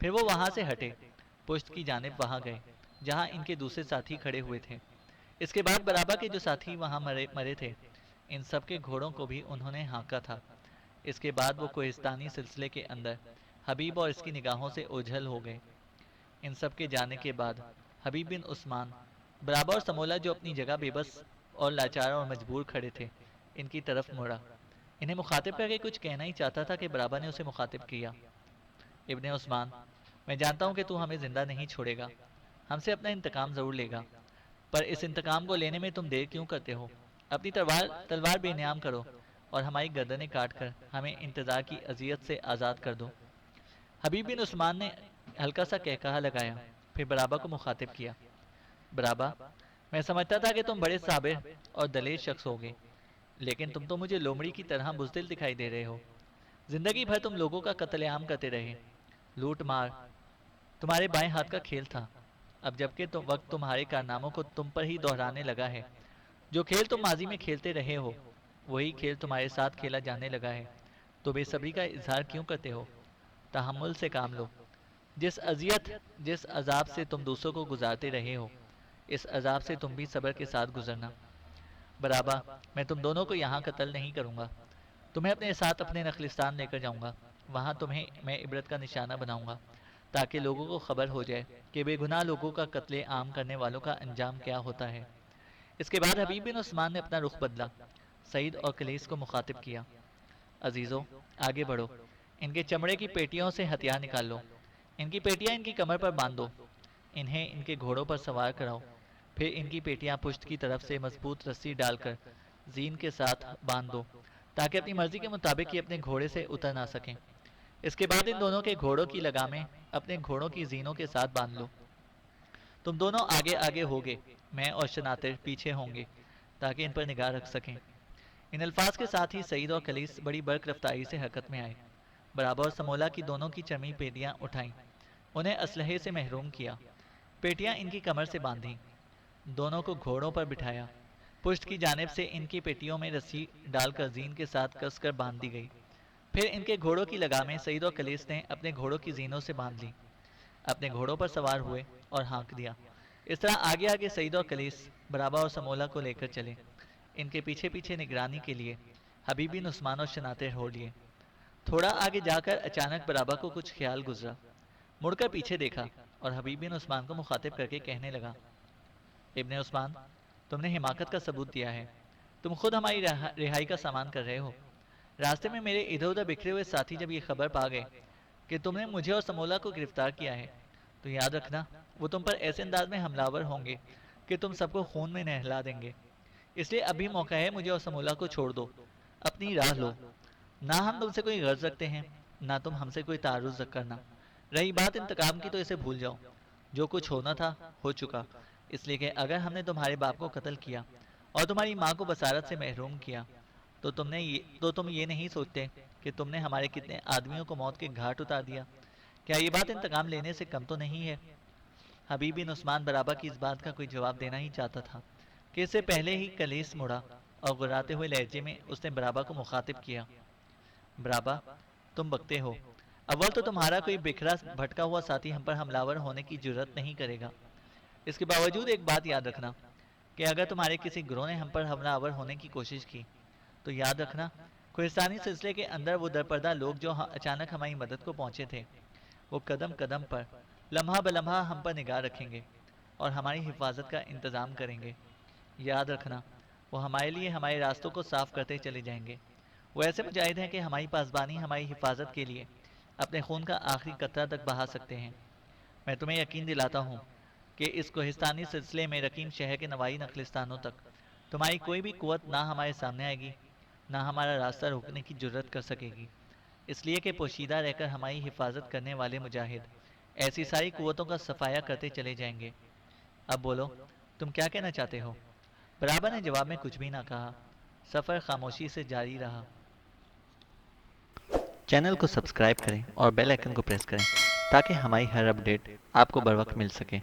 پھر وہ وہاں سے ہٹے، پشت کی جانب وہاں گئے جہاں ان کے دوسرے ساتھی کھڑے ہوئے تھے۔ اس کے بعد برابا کے جو ساتھی وہاں مرے تھے، ان سب کے گھوڑوں کو بھی انہوں نے ہانکا تھا۔ اس کے بعد وہ کوہستانی سلسلے کے اندر حبیب اور اس کی نگاہوں سے اوجھل ہو گئے۔ ان سب کے جانے کے بعد حبیب بن عثمان برابا اور سمولا جو اپنی جگہ بے بس اور لاچار اور مجبور کھڑے تھے، ان کی طرف مڑا۔ انہیں مخاطب کر کے کچھ کہنا ہی چاہتا تھا کہ برابا نے اسے مخاطب کیا، ابن عثمان، میں جانتا ہوں کہ تو ہمیں زندہ نہیں چھوڑے گا، ہم سے اپنا انتقام ضرور لے گا، پر اس انتقام کو لینے میں تم دیر کیوں کرتے ہو؟ اپنی تلوار بے نیام کرو اور ہماری گردنیں کاٹ کر ہمیں انتظار کی اذیت سے آزاد کر دو۔ حبیب بن عثمان نے ہلکا سا کہا لگایا، پھر برابا کو مخاطب کیا، برابا، میں سمجھتا تھا کہ تم بڑے صابر اور دلیر شخص ہوگے، لیکن تم تو مجھے لومڑی کی طرح بزدل دکھائی دے رہے ہو۔ زندگی بھر تم لوگوں کا قتل عام کرتے رہے، لوٹ مار تمہارے بائیں ہاتھ کا کھیل تھا۔ اب جبکہ وقت تمہارے کارناموں کو تم پر ہی دہرانے لگا ہے، جو کھیل تم ماضی میں کھیلتے رہے ہو وہی کھیل تمہارے ساتھ کھیلا جانے لگا ہے، تو بے صبری کا اظہار کیوں کرتے ہو؟ تحمل سے کام لو۔ جس اذیت، جس عذاب سے تم دوسروں کو گزارتے رہے ہو، اس عذاب سے تم بھی صبر کے ساتھ گزرنا۔ برابا، میں تم دونوں کو یہاں قتل نہیں کروں گا، تمہیں اپنے ساتھ اپنے نخلستان لے کر جاؤں گا، وہاں تمہیں میں عبرت کا نشانہ بناؤں گا، تاکہ لوگوں کو خبر ہو جائے کہ بے گناہ لوگوں کا قتل عام کرنے والوں کا انجام کیا ہوتا ہے۔ اس کے بعد حبیب بن عثمان نے اپنا رخ بدلا، سعید اور کلیس کو مخاطب کیا، عزیزو آگے بڑھو، ان کے چمڑے کی پیٹیوں سے ہتھیار نکال لو، ان کی پیٹیاں ان کی کمر پر باندھ دو، انہیں ان کے گھوڑوں پر سوار کراؤ، پھر ان کی پیٹیاں پشت کی طرف سے مضبوط رسی ڈال کر زین کے ساتھ باندھ دو، تاکہ اپنی مرضی کے مطابق یہ اپنے گھوڑے سے اتر نہ سکیں۔ اس کے بعد ان دونوں کے گھوڑوں کی لگامیں اپنے گھوڑوں کی زینوں کے ساتھ باندھ لو۔ تم دونوں آگے آگے ہوگے، میں اور شناتر پیچھے ہوں گے، تاکہ ان پر نگاہ رکھ سکیں۔ ان الفاظ کے ساتھ ہی سعید اور کلیس بڑی برق رفتاری سے حرکت میں آئے، برابر اور سمولا کی دونوں کی چرمی پیٹیاں اٹھائیں، انہیں اسلحے سے محروم کیا، پیٹیاں ان کی کمر سے باندھیں، دونوں کو گھوڑوں پر بٹھایا، پشت کی جانب سے ان کی پیٹیوں میں رسی ڈال کر زین کے ساتھ کس کر باندھ دی گئی۔ پھر ان کے گھوڑوں کی لگامیں سعید و کلیس نے اپنے گھوڑوں کی زینوں سے باندھ لی، اپنے گھوڑوں پر سوار ہوئے اور ہانک دیا۔ اس طرح آگے آگے سعید و کلیس برابا اور سمولا کو لے کر چلے، ان کے پیچھے پیچھے نگرانی کے لیے حبیب بن عثمان اور شناتر ہو لیے۔ تھوڑا آگے جا کر اچانک برابا کو کچھ خیال گزرا، مڑ کر پیچھے دیکھا اور حبیب بن عثمان کو مخاطب کر کے کہنے لگا، ابن عثمان، تم نے حماقت کا ثبوت دیا ہے، تم خود ہماری رہائی کا سامان کر رہے ہو۔ راستے میں میرے ادھر ادھر بکھرے ہوئے ساتھی جب یہ خبر پا گئے کہ تم نے مجھے اور سمولا کو گرفتار کیا ہے، تو یاد رکھنا وہ تم پر ایسے انداز میں حملہ آور ہوں گے کہ تم سب کو خون میں نہلا دیں گے۔ اس لیے ابھی موقع ہے، مجھے اور سمولا کو چھوڑ دو، اپنی راہ لو، نہ ہم تم سے کوئی غرض رکھتے ہیں، نہ تم ہم سے کوئی تعارض کرنا۔ رہی بات انتقام کی تو اسے بھول جاؤ، جو کچھ ہونا تھا ہو چکا، اس لیے کہ اگر ہم نے تمہارے باپ کو قتل کیا اور تمہاری ماں کو بصارت سے محروم کیا تو تم یہ نہیں سوچتے کہ تم نے ہمارے کتنے آدمیوں کو موت کے گھاٹ اتار دیا۔ کیا یہ بات انتقام لینے سے کم تو نہیں ہے؟ حبیب بن عثمان برابا کی اس بات کا کوئی جواب دینا ہی چاہتا تھا کہ اس سے پہلے ہی کلیس مڑا اور غراتے ہوئے لہجے میں اس نے برابا کو مخاطب کیا، برابا تم بکتے ہو، اول تو تمہارا کوئی بکھرا بھٹکا ہوا ساتھی ہم پر حملہ ہونے کی جرت نہیں کرے گا۔ اس کے باوجود ایک بات یاد رکھنا کہ اگر تمہارے کسی گروہ نے ہم پر حملہ آور ہونے کی کوشش کی تو یاد رکھنا کوہستانی سلسلے کے اندر وہ درپردہ لوگ جو اچانک ہماری مدد کو پہنچے تھے، وہ قدم قدم پر لمحہ بلمحہ ہم پر نگاہ رکھیں گے اور ہماری حفاظت کا انتظام کریں گے۔ یاد رکھنا وہ ہمارے لیے ہمارے راستوں کو صاف کرتے چلے جائیں گے۔ وہ ایسے مجاہد ہیں کہ ہماری پاسبانی ہماری حفاظت کے لیے اپنے خون کا آخری قطرہ تک بہا سکتے ہیں۔ میں تمہیں یقین دلاتا ہوں کہ اس کوہستانی سلسلے میں رقیم شہر کے نوائی نخلستانوں تک تمہاری کوئی بھی قوت نہ ہمارے سامنے آئے گی، نہ ہمارا راستہ روکنے کی جرت کر سکے گی، اس لیے کہ پوشیدہ رہ کر ہماری حفاظت کرنے والے مجاہد ایسی ساری قوتوں کا صفایا کرتے چلے جائیں گے۔ اب بولو تم کیا کہنا چاہتے ہو؟ برابا نے جواب میں کچھ بھی نہ کہا، سفر خاموشی سے جاری رہا۔ چینل کو سبسکرائب کریں اور بیل آئیکن کو پریس کریں تاکہ ہماری ہر اپڈیٹ آپ کو بر وقت مل سکے۔